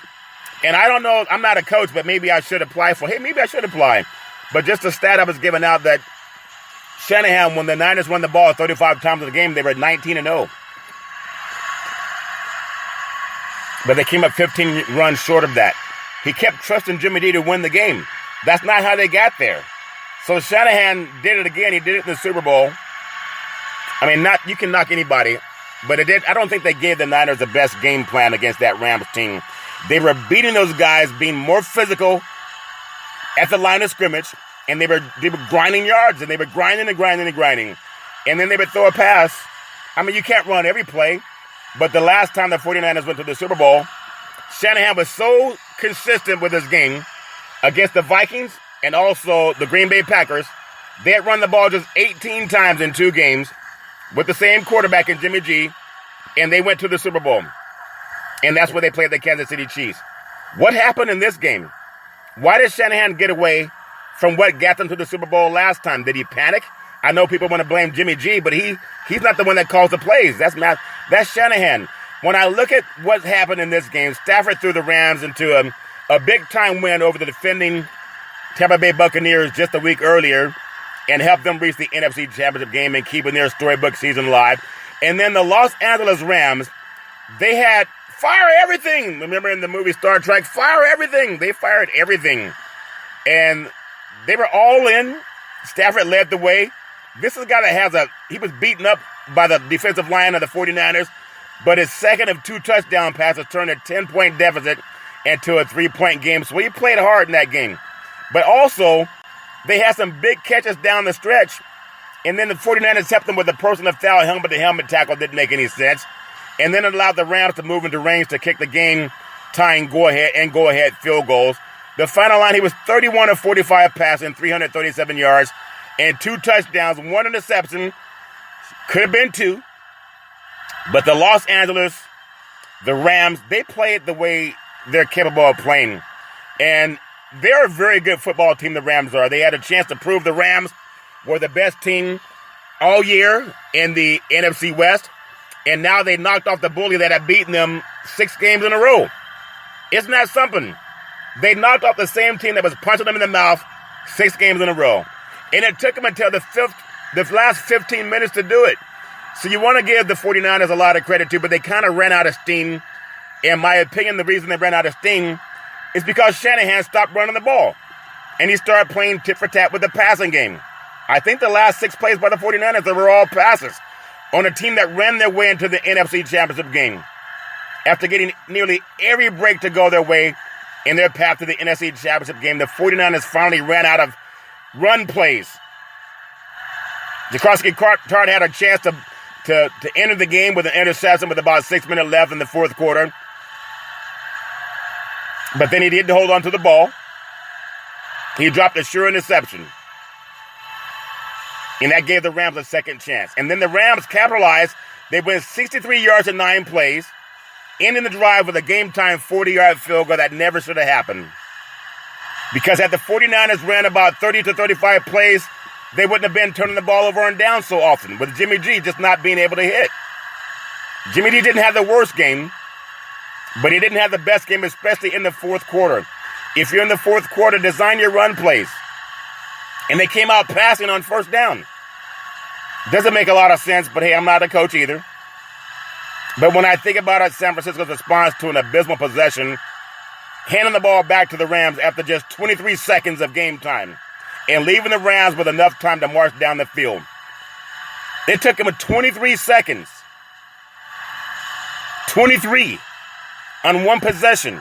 And I don't know, I'm not a coach, but maybe I should apply. But just a stat I was giving out that Shanahan, when the Niners won the ball 35 times in the game, they were 19-0. But they came up 15 runs short of that. He kept trusting Jimmy D to win the game. That's not how they got there. So Shanahan did it again. He did it in the Super Bowl. You can knock anybody, but I don't think they gave the Niners the best game plan against that Rams team. They were beating those guys, being more physical at the line of scrimmage, and they were grinding yards, and they were grinding. And then they would throw a pass. You can't run every play, but the last time the 49ers went to the Super Bowl, Shanahan was so consistent with his game against the Vikings and also the Green Bay Packers. They had run the ball just 18 times in 2 games with the same quarterback in Jimmy G, and they went to the Super Bowl. And that's where they played the Kansas City Chiefs. What happened in this game? Why did Shanahan get away from what got them to the Super Bowl last time. Did he panic? I know people want to blame Jimmy G, but he's not the one that calls the plays. That's Shanahan. When I look at what happened in this game, Stafford threw the Rams into a big-time win over the defending Tampa Bay Buccaneers just a week earlier and helped them reach the NFC Championship game and keeping their storybook season alive. And then the Los Angeles Rams, they had fire everything. Remember in the movie Star Trek, fire everything. They fired everything. And they were all in. Stafford led the way. This is a guy that he was beaten up by the defensive line of the 49ers, but his second of 2 touchdown passes turned a 10-point deficit into a 3-point game. So he played hard in that game. But also, they had some big catches down the stretch, and then the 49ers helped them with a personal foul helmet-to-helmet tackle. Didn't make any sense. And then it allowed the Rams to move into range to kick the game-tying go-ahead field goals. The final line, he was 31 of 45 passing, 337 yards, and 2 touchdowns, 1 interception. Could have been 2. But the Los Angeles, the Rams, they played the way they're capable of playing. And they're a very good football team, the Rams are. They had a chance to prove the Rams were the best team all year in the NFC West. And now they knocked off the bully that had beaten them 6 games in a row. Isn't that something? They knocked off the same team that was punching them in the mouth 6 games in a row. And it took them until the last 15 minutes to do it. So you want to give the 49ers a lot of credit too, but they kind of ran out of steam. In my opinion, the reason they ran out of steam is because Shanahan stopped running the ball. And he started playing tit for tat with the passing game. I think the last 6 plays by the 49ers, they were all passes on a team that ran their way into the NFC Championship game. After getting nearly every break to go their way in their path to the NFC Championship game, the 49ers finally ran out of run plays. Jaquaski Tartt had a chance to enter the game with an interception with about 6 minutes left in the fourth quarter. But then he did hold on to the ball. He dropped a sure interception. And that gave the Rams a second chance. And then the Rams capitalized. They went 63 yards in 9 plays, ending the drive with a game-time 40-yard field goal that never should have happened. Because had the 49ers ran about 30 to 35 plays, they wouldn't have been turning the ball over and down so often, with Jimmy G just not being able to hit. Jimmy G didn't have the worst game, but he didn't have the best game, especially in the fourth quarter. If you're in the fourth quarter, design your run plays. And they came out passing on first down. Doesn't make a lot of sense, but hey, I'm not a coach either. But when I think about it, San Francisco's response to an abysmal possession, handing the ball back to the Rams after just 23 seconds of game time, and leaving the Rams with enough time to march down the field. It took him 23 seconds. 23 on one possession.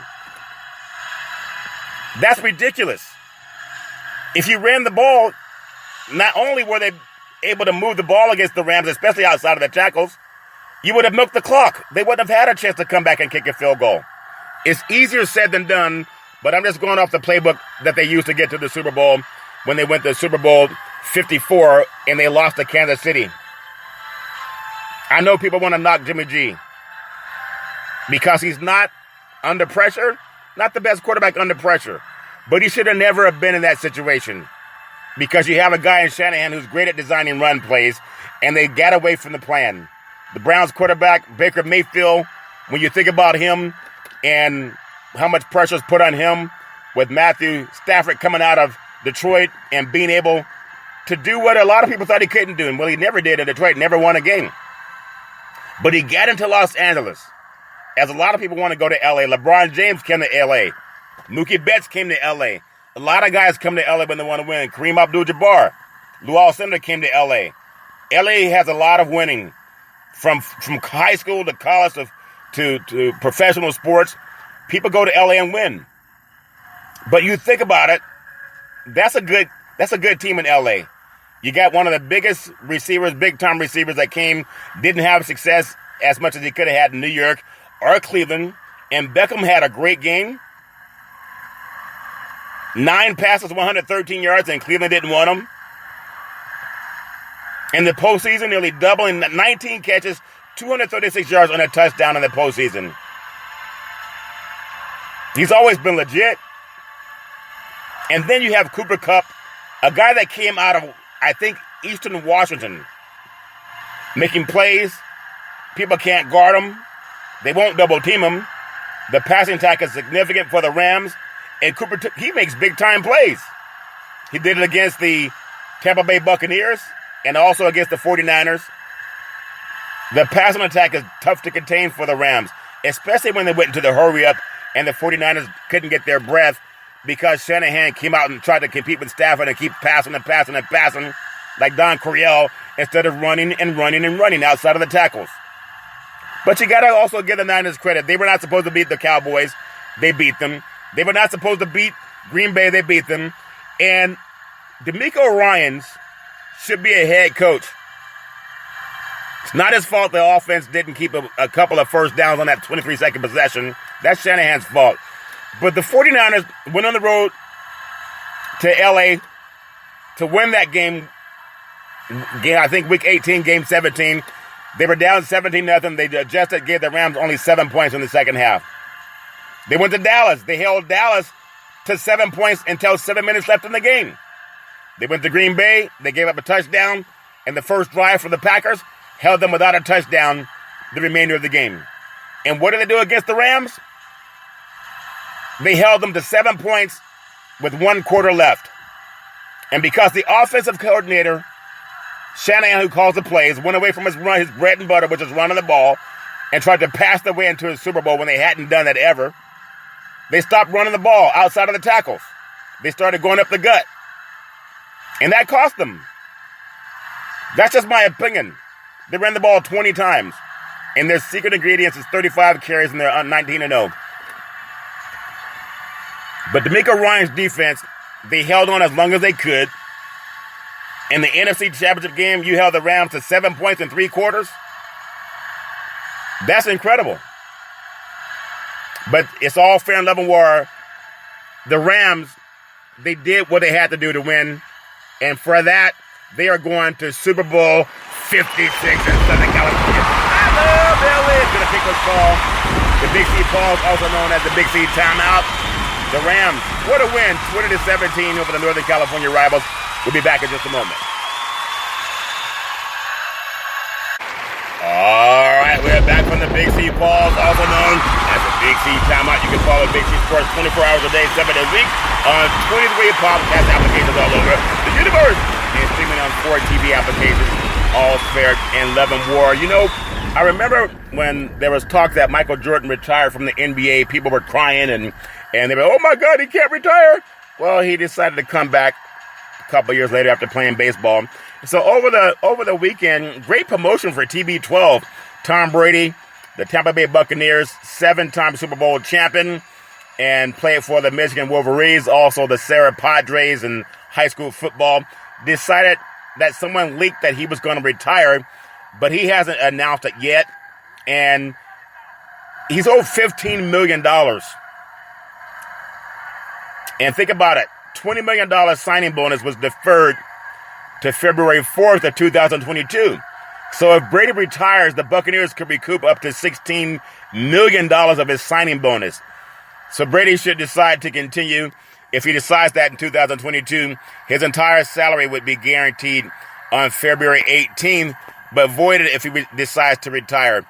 That's ridiculous. If you ran the ball, not only were they able to move the ball against the Rams, especially outside of the tackles, you would have milked the clock. They wouldn't have had a chance to come back and kick a field goal. It's easier said than done, but I'm just going off the playbook that they used to get to the Super Bowl when they went to Super Bowl 54 and they lost to Kansas City. I know people want to knock Jimmy G because he's not under pressure, not the best quarterback under pressure, but he should have never have been in that situation because you have a guy in Shanahan who's great at designing run plays, and they got away from the plan. The Browns quarterback, Baker Mayfield, when you think about him and how much pressure is put on him with Matthew Stafford coming out of Detroit and being able to do what a lot of people thought he couldn't do. And well, he never did in Detroit, never won a game. But he got into Los Angeles, as a lot of people want to go to L.A. LeBron James came to L.A. Mookie Betts came to L.A. A lot of guys come to L.A. when they want to win. Kareem Abdul-Jabbar, Lou Alcindor came to L.A. L.A. has a lot of winning, from high school to college to professional sports. People go to L.A. and win. But you think about it, that's a good team in L.A. You got one of the biggest receivers, big-time receivers that came, didn't have success as much as he could have had in New York or Cleveland, and Beckham had a great game. 9 passes, 113 yards, and Cleveland didn't want him. In the postseason, nearly doubling, 19 catches, 236 yards on a touchdown in the postseason. He's always been legit. And then you have Cooper Kupp A guy that came out of, I think, Eastern Washington, making plays. People can't guard him. They won't double team him. The passing attack is significant for the Rams. And Cooper, he makes big-time plays. He did it against the Tampa Bay Buccaneers and also against the 49ers. The passing attack is tough to contain for the Rams, especially when they went into the hurry-up and the 49ers couldn't get their breath because Shanahan came out and tried to compete with Stafford and keep passing like Don Coryell instead of running outside of the tackles. But you got to also give the Niners credit. They were not supposed to beat the Cowboys. They beat them. They were not supposed to beat Green Bay. They beat them. And DeMeco Ryans should be a head coach. It's not his fault the offense didn't keep a couple of first downs on that 23-second possession. That's Shanahan's fault. But the 49ers went on the road to L.A. to win that game, I think week 18, game 17. They were down 17-0. They adjusted, gave the Rams only 7 points in the second half. They went to Dallas. They held Dallas to 7 points until 7 minutes left in the game. They went to Green Bay. They gave up a touchdown. And the first drive for the Packers held them without a touchdown the remainder of the game. And what did they do against the Rams? They held them to 7 points with 1 quarter left. And because the offensive coordinator, Shanahan, who calls the plays, went away from his bread and butter, which is running the ball, and tried to pass their way into a Super Bowl when they hadn't done that ever, they stopped running the ball outside of the tackles. They started going up the gut. And that cost them. That's just my opinion. They ran the ball 20 times. And their secret ingredients is 35 carries and they're 19-0. But DeMeco Ryans' defense, they held on as long as they could. In the NFC Championship game, you held the Rams to 7 points in 3 quarters. That's incredible. But it's all fair and level war. The Rams, they did what they had to do to win. And for that, they are going to Super Bowl 56 in Southern California. I love LA. It's going to take us call. The Big C Falls, also known as the Big C Timeout. The Rams, what a win, 20-17 over the Northern California rivals. We'll be back in just a moment. All right, we're back from the Big C Falls, also known as the Big C Timeout. You can follow Big C Sports 24 hours a day, 7 days a week on 23 podcast applications all over the universe and streaming on 4 TV applications, all fair and love and war. You know, I remember when there was talk that Michael Jordan retired from the NBA, people were crying and they were, oh my God, he can't retire. Well, he decided to come back a couple years later after playing baseball. So over the weekend, great promotion for TB12. Tom Brady, the Tampa Bay Buccaneers, 7-time Super Bowl champion, and played for the Michigan Wolverines, also the Sarah Padres in high school football, decided that someone leaked that he was going to retire, but he hasn't announced it yet, and he's owed $15 million. And think about it, $20 million signing bonus was deferred to February 4th of 2022. So if Brady retires, the Buccaneers could recoup up to $16 million of his signing bonus. So Brady should decide to continue. If he decides that in 2022, his entire salary would be guaranteed on February 18th, but voided if he decides to retire.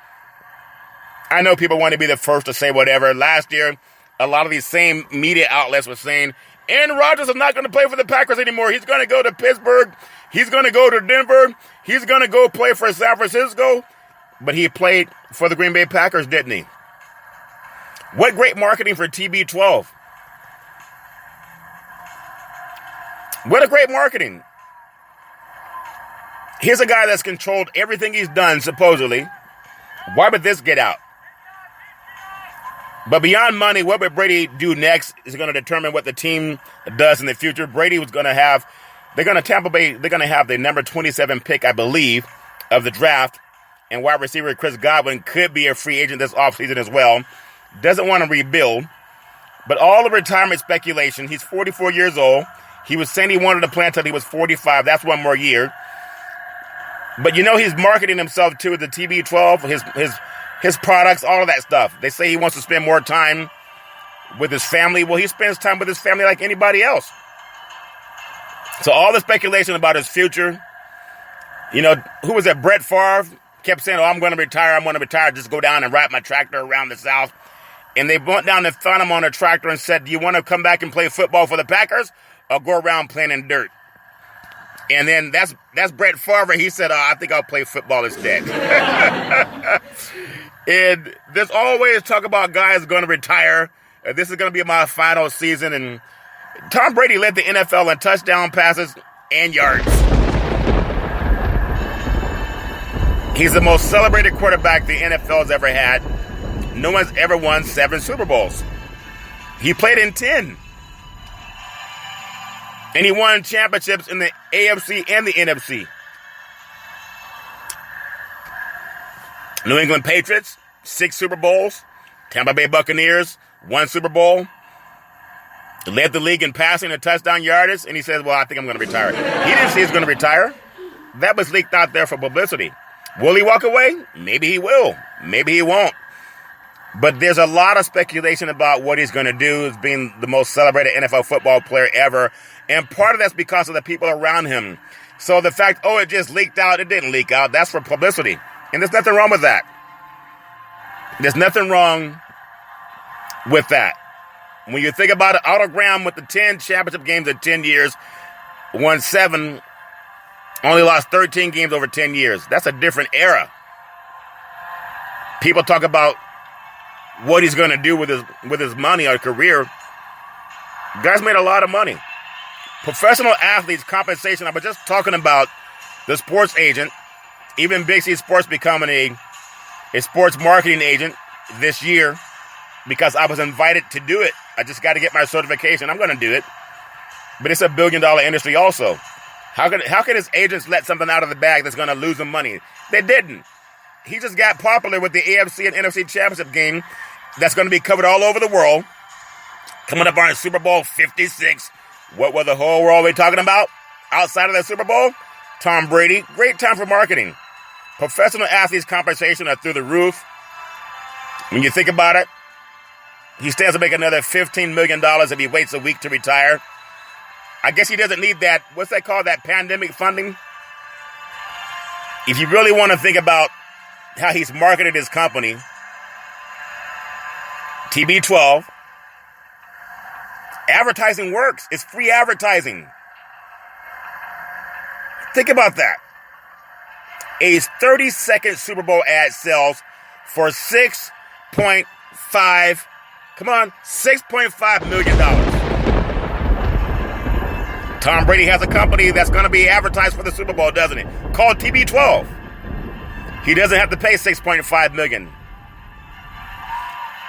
I know people want to be the first to say whatever. Last year, a lot of these same media outlets were saying, Aaron Rodgers is not going to play for the Packers anymore. He's going to go to Pittsburgh. He's going to go to Denver. He's going to go play for San Francisco. But he played for the Green Bay Packers, didn't he? What great marketing for TB12. What a great marketing. Here's a guy that's controlled everything he's done, supposedly. Why would this get out? But beyond money, what would Brady do next is going to determine what the team does in the future. Brady was going to have, Tampa Bay, they're going to have the number 27 pick, I believe, of the draft. And wide receiver Chris Godwin could be a free agent this offseason as well. Doesn't want to rebuild. But all the retirement speculation, he's 44 years old. He was saying he wanted to play until he was 45. That's 1 more year. But you know he's marketing himself too with the TB12, his products, all of that stuff. They say he wants to spend more time with his family. Well, he spends time with his family like anybody else. So all the speculation about his future, you know, who was that? Brett Favre kept saying, I'm going to retire, just go down and ride my tractor around the South. And they went down and found him on a tractor and said, do you want to come back and play football for the Packers or go around playing in dirt? And then that's Brett Favre. He said, I think I'll play football instead. And there's always talk about guys going to retire. This is going to be my final season. And Tom Brady led the NFL in touchdown passes and yards. He's the most celebrated quarterback the NFL has ever had. No one's ever won 7 Super Bowls. He played in 10. And he won championships in the AFC and the NFC. New England Patriots, 6 Super Bowls. Tampa Bay Buccaneers, 1 Super Bowl. Led the league in passing and touchdown yardage. And he says, well, I think I'm going to retire. He didn't say he's going to retire. That was leaked out there for publicity. Will he walk away? Maybe he will. Maybe he won't. But there's a lot of speculation about what he's going to do as being the most celebrated NFL football player ever. And part of that's because of the people around him. So the fact, it just leaked out, it didn't leak out. That's for publicity. And there's nothing wrong with that. There's nothing wrong with that. When you think about it, Otto Graham with the 10 championship games in 10 years, won 7, only lost 13 games over 10 years. That's a different era. People talk about what he's going to do with his money or career. Guys made a lot of money. Professional athletes' compensation. I was just talking about the sports agent. Even Big C Sports becoming a sports marketing agent this year because I was invited to do it. I just got to get my certification. I'm going to do it. But it's a $1 billion industry also. How could his agents let something out of the bag that's going to lose him money? They didn't. He just got popular with the AFC and NFC championship game that's going to be covered all over the world. Coming up on Super Bowl 56. What will the whole world be talking about outside of the Super Bowl? Tom Brady. Great time for marketing. Professional athletes' compensation are through the roof. When you think about it, he stands to make another $15 million if he waits a week to retire. I guess he doesn't need that, what's that called, that pandemic funding? If you really want to think about how he's marketed his company, TB12, advertising works. It's free advertising. Think about that. A 30-second Super Bowl ad sells for $6.5 million. Tom Brady has a company that's going to be advertised for the Super Bowl, doesn't it? Called TB12. He doesn't have to pay $6.5 million.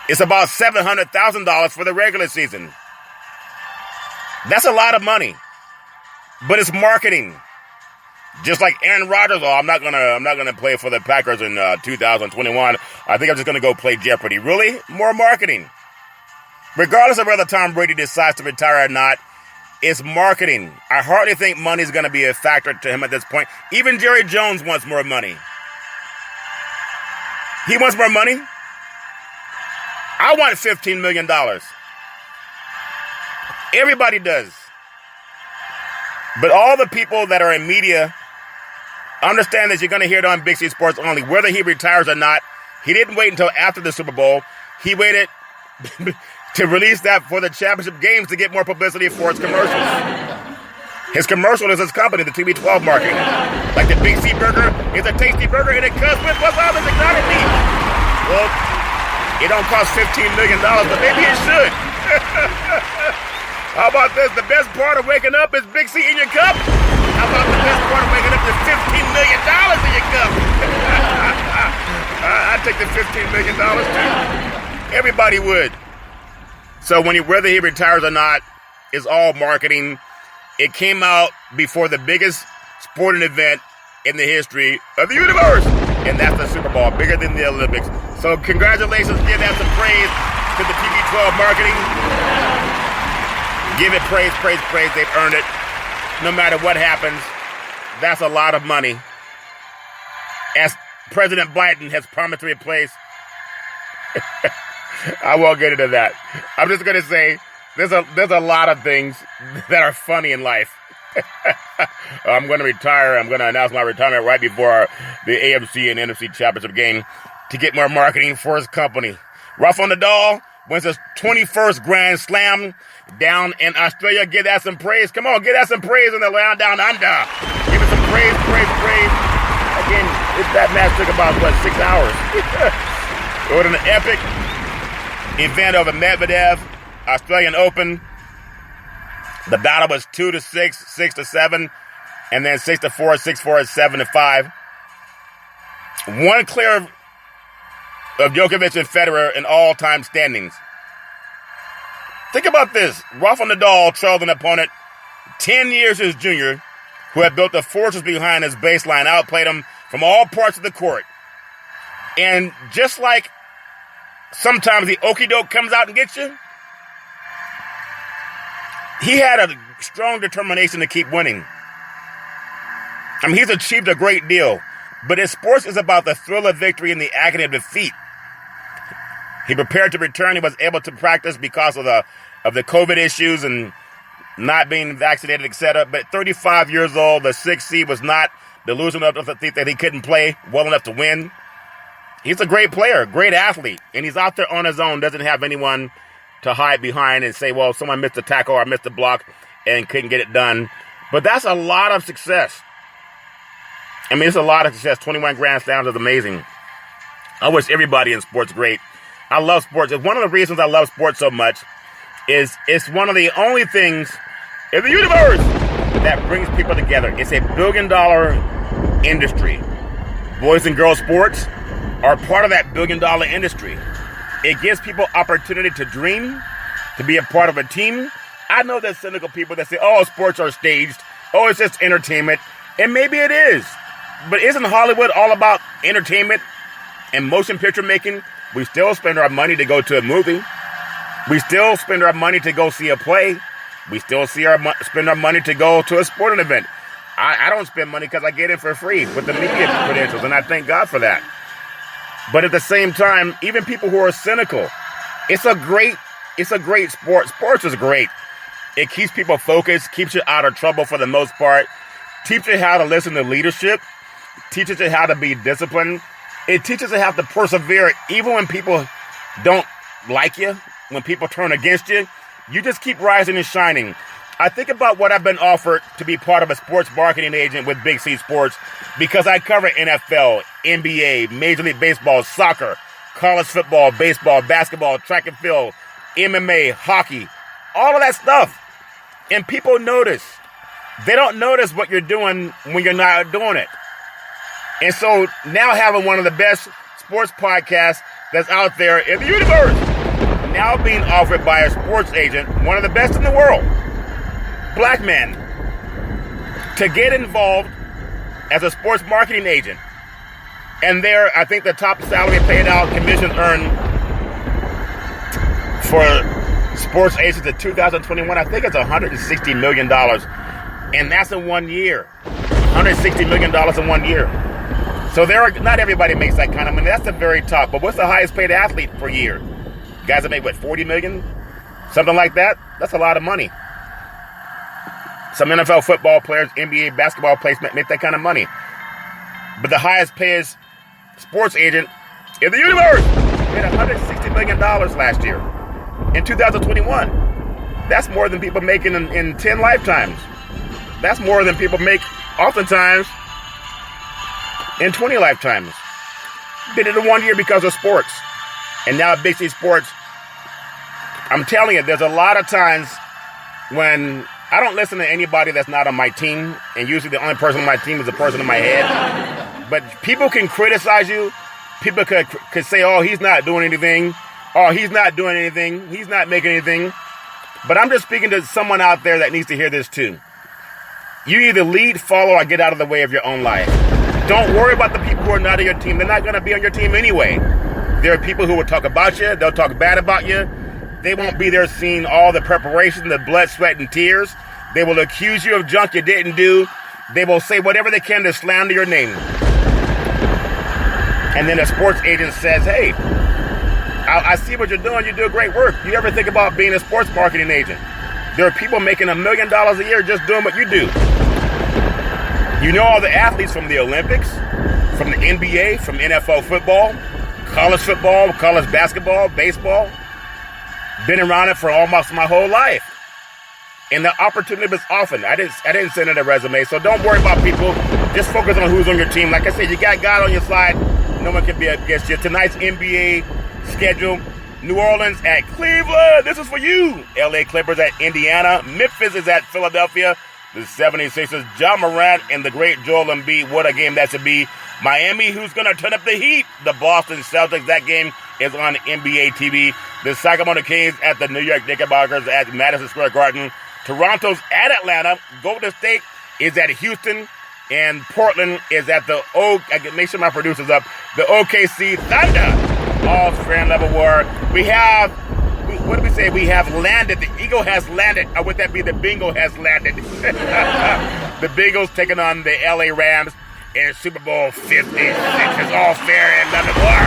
It's about $700,000 for the regular season. That's a lot of money. But it's marketing. Just like Aaron Rodgers, I'm not gonna play for the Packers in 2021. I think I'm just gonna go play Jeopardy. Really? More marketing. Regardless of whether Tom Brady decides to retire or not, it's marketing. I hardly think money's gonna be a factor to him at this point. Even Jerry Jones wants more money. He wants more money. I want $15 million. Everybody does. But all the people that are in media understand that you're going to hear it on Big C Sports only. Whether he retires or not, he didn't wait until after the Super Bowl. He waited to release that for the championship games to get more publicity for his commercials. His commercial is his company, the TB12 marketing. Like the Big C Burger is a tasty burger and it comes with what's all this exotic meat. Well, it don't cost $15 million, but maybe it should. How about this? The best part of waking up is Big C in your cup. How about the best part of waking up is $15 million in your cup? I'd take the $15 million too. Everybody would. So whether he retires or not, it's all marketing. It came out before the biggest sporting event in the history of the universe. And that's the Super Bowl, bigger than the Olympics. So congratulations, give that some praise to the TB12 marketing. Give it praise, praise, praise. They've earned it. No matter what happens, that's a lot of money. As President Biden has promised to replace. I won't get into that. I'm just going to say there's a lot of things that are funny in life. I'm going to retire. I'm going to announce my retirement right before the AFC and NFC championship game to get more marketing for his company. Rafa Nadal wins his 21st Grand Slam down in Australia. Give that some praise. Come on, give that some praise in the land down under. Give it some praise. Again, that match took about, 6 hours? It was an epic event over Medvedev, Australian Open. The battle was 2-6, 6-7, and then 6-4, 6-4, 7-5. One clear of Djokovic and Federer in all-time standings. Think about this. Rafa Nadal trailed an opponent 10 years his junior, who had built a fortress behind his baseline, outplayed him from all parts of the court. And just like sometimes the okie doke comes out and gets you, he had a strong determination to keep winning. I mean, he's achieved a great deal, but his sports is about the thrill of victory and the agony of defeat. He prepared to return. He was able to practice because of the COVID issues and not being vaccinated, etc. But 35 years old, the 6th seed was not delusional enough to think that he couldn't play well enough to win. He's a great player, great athlete, and he's out there on his own, doesn't have anyone to hide behind and say, well, someone missed a tackle or missed a block and couldn't get it done. But that's a lot of success. I mean, it's a lot of success. 21 Grand Slams is amazing. I wish everybody in sports great. I love sports. One of the reasons I love sports so much is it's one of the only things in the universe that brings people together. It's a $1 billion industry. Boys and girls sports are part of that $1 billion industry. It gives people opportunity to dream, to be a part of a team. I know there's cynical people that say, oh, sports are staged. Oh, it's just entertainment. And maybe it is. But isn't Hollywood all about entertainment and motion picture making? We still spend our money to go to a movie. We still spend our money to go see a play. We still spend our money to go to a sporting event. I don't spend money because I get in for free with the media credentials, and I thank God for that. But at the same time, even people who are cynical, it's a great sport. Sports is great. It keeps people focused, keeps you out of trouble for the most part, teaches you how to listen to leadership, teaches you how to be disciplined. It teaches you how to persevere even when people don't like you, when people turn against you. You just keep rising and shining. I think about what I've been offered to be part of a sports marketing agent with Big C Sports because I cover NFL, NBA, Major League Baseball, soccer, college football, baseball, basketball, track and field, MMA, hockey, all of that stuff. And people notice. They don't notice what you're doing when you're not doing it. And so now having one of the best sports podcasts that's out there in the universe, now being offered by a sports agent, one of the best in the world, black man, to get involved as a sports marketing agent. And there, I think the top salary paid out, commissions earned for sports agents in 2021, I think it's $160 million. And that's in 1 year. $160 million in 1 year. So not everybody makes that kind of money. That's the very top. But what's the highest paid athlete per year? Guys that make, $40 million? Something like that? That's a lot of money. Some NFL football players, NBA basketball players make that kind of money. But the highest paid sports agent in the universe made $160 million last year. In 2021. That's more than people make in 10 lifetimes. That's more than people make oftentimes in 20 lifetimes. Did it in 1 year because of sports. And now at Big C Sports, I'm telling you, there's a lot of times when I don't listen to anybody that's not on my team. And usually the only person on my team is the person in my head. But people can criticize you. People could say, oh, he's not doing anything. Oh, he's not doing anything. He's not making anything. But I'm just speaking to someone out there that needs to hear this too. You either lead, follow, or get out of the way of your own life. Don't worry about the people who are not on your team. They're not going to be on your team anyway. There are people who will talk about you. They'll talk bad about you. They won't be there seeing all the preparation, the blood, sweat, and tears. They will accuse you of junk you didn't do. They will say whatever they can to slander your name. And then a sports agent says, hey, I see what you're doing. You do great work. You ever think about being a sports marketing agent? There are people making $1 million a year just doing what you do. You know all the athletes from the Olympics, from the NBA, from NFL football, college basketball, baseball. Been around it for almost my whole life. And the opportunity was often. I didn't send in a resume, so don't worry about people. Just focus on who's on your team. Like I said, you got God on your side. No one can be against you. Tonight's NBA schedule: New Orleans at Cleveland. This is for you. LA Clippers at Indiana. Memphis is at Philadelphia. The 76ers, John Morant and the great Joel Embiid. What a game that should be. Miami, who's going to turn up the heat? The Boston Celtics. That game is on NBA TV. The Sacramento Kings at the New York Knickerbockers at Madison Square Garden. Toronto's at Atlanta. Golden State is at Houston. And Portland is at the make sure my producer's up. The OKC Thunder. All fan level war. We have, what do we say? We have landed. The Eagle has landed. Or would that be the Bingo has landed? The Bengals taking on the LA Rams in Super Bowl 56. It's all fair and none of war.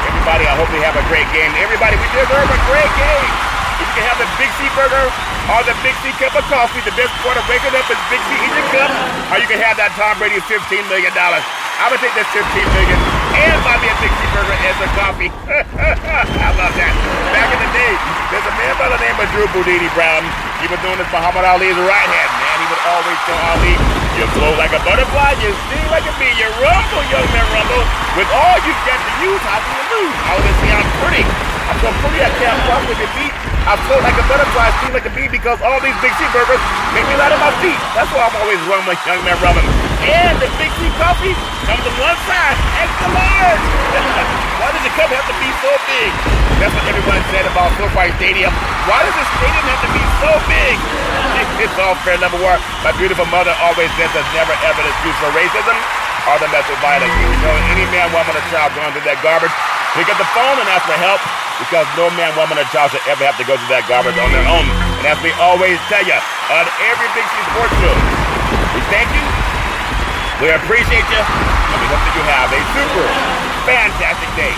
Everybody, I hope they have a great game. Everybody, we deserve a great game. If you can have the Big C burger or the Big C cup of coffee, the best part of waking up is Big C in your cup, or you can have that Tom Brady $15 million. I would take that $15 million and buy me a Big C burger and some coffee. I love that. Back in the day, there's a man by the name of Drew Boudini Brown. He was known as Muhammad Ali's right hand man. He would always tell Ali, you float like a butterfly, you sting like a bee, you rumble, young man, rumble. With all you've got to use, how can you lose? I always say I'm pretty. I'm so pretty I can't possibly be beat. I float like a butterfly, sting like a bee, because all these Big C burgers make me light on my feet. That's why I'm always rumbling, young man, rumbling. And the Big C coffee comes on one side, extra large. Why does the cup have to be so big? That's what everyone said about SoFi Stadium. Why does the stadium have to be so big? It's all fair, number one. My beautiful mother always says there's never ever an excuse for racism or domestic violence. You know, any man, woman, or child going through that garbage, pick up the phone and ask for help, because no man, woman, or child should ever have to go through that garbage on their own. And as we always tell you on every Big C Sports Show, we thank you, we appreciate you, and we hope that you have a super fantastic day.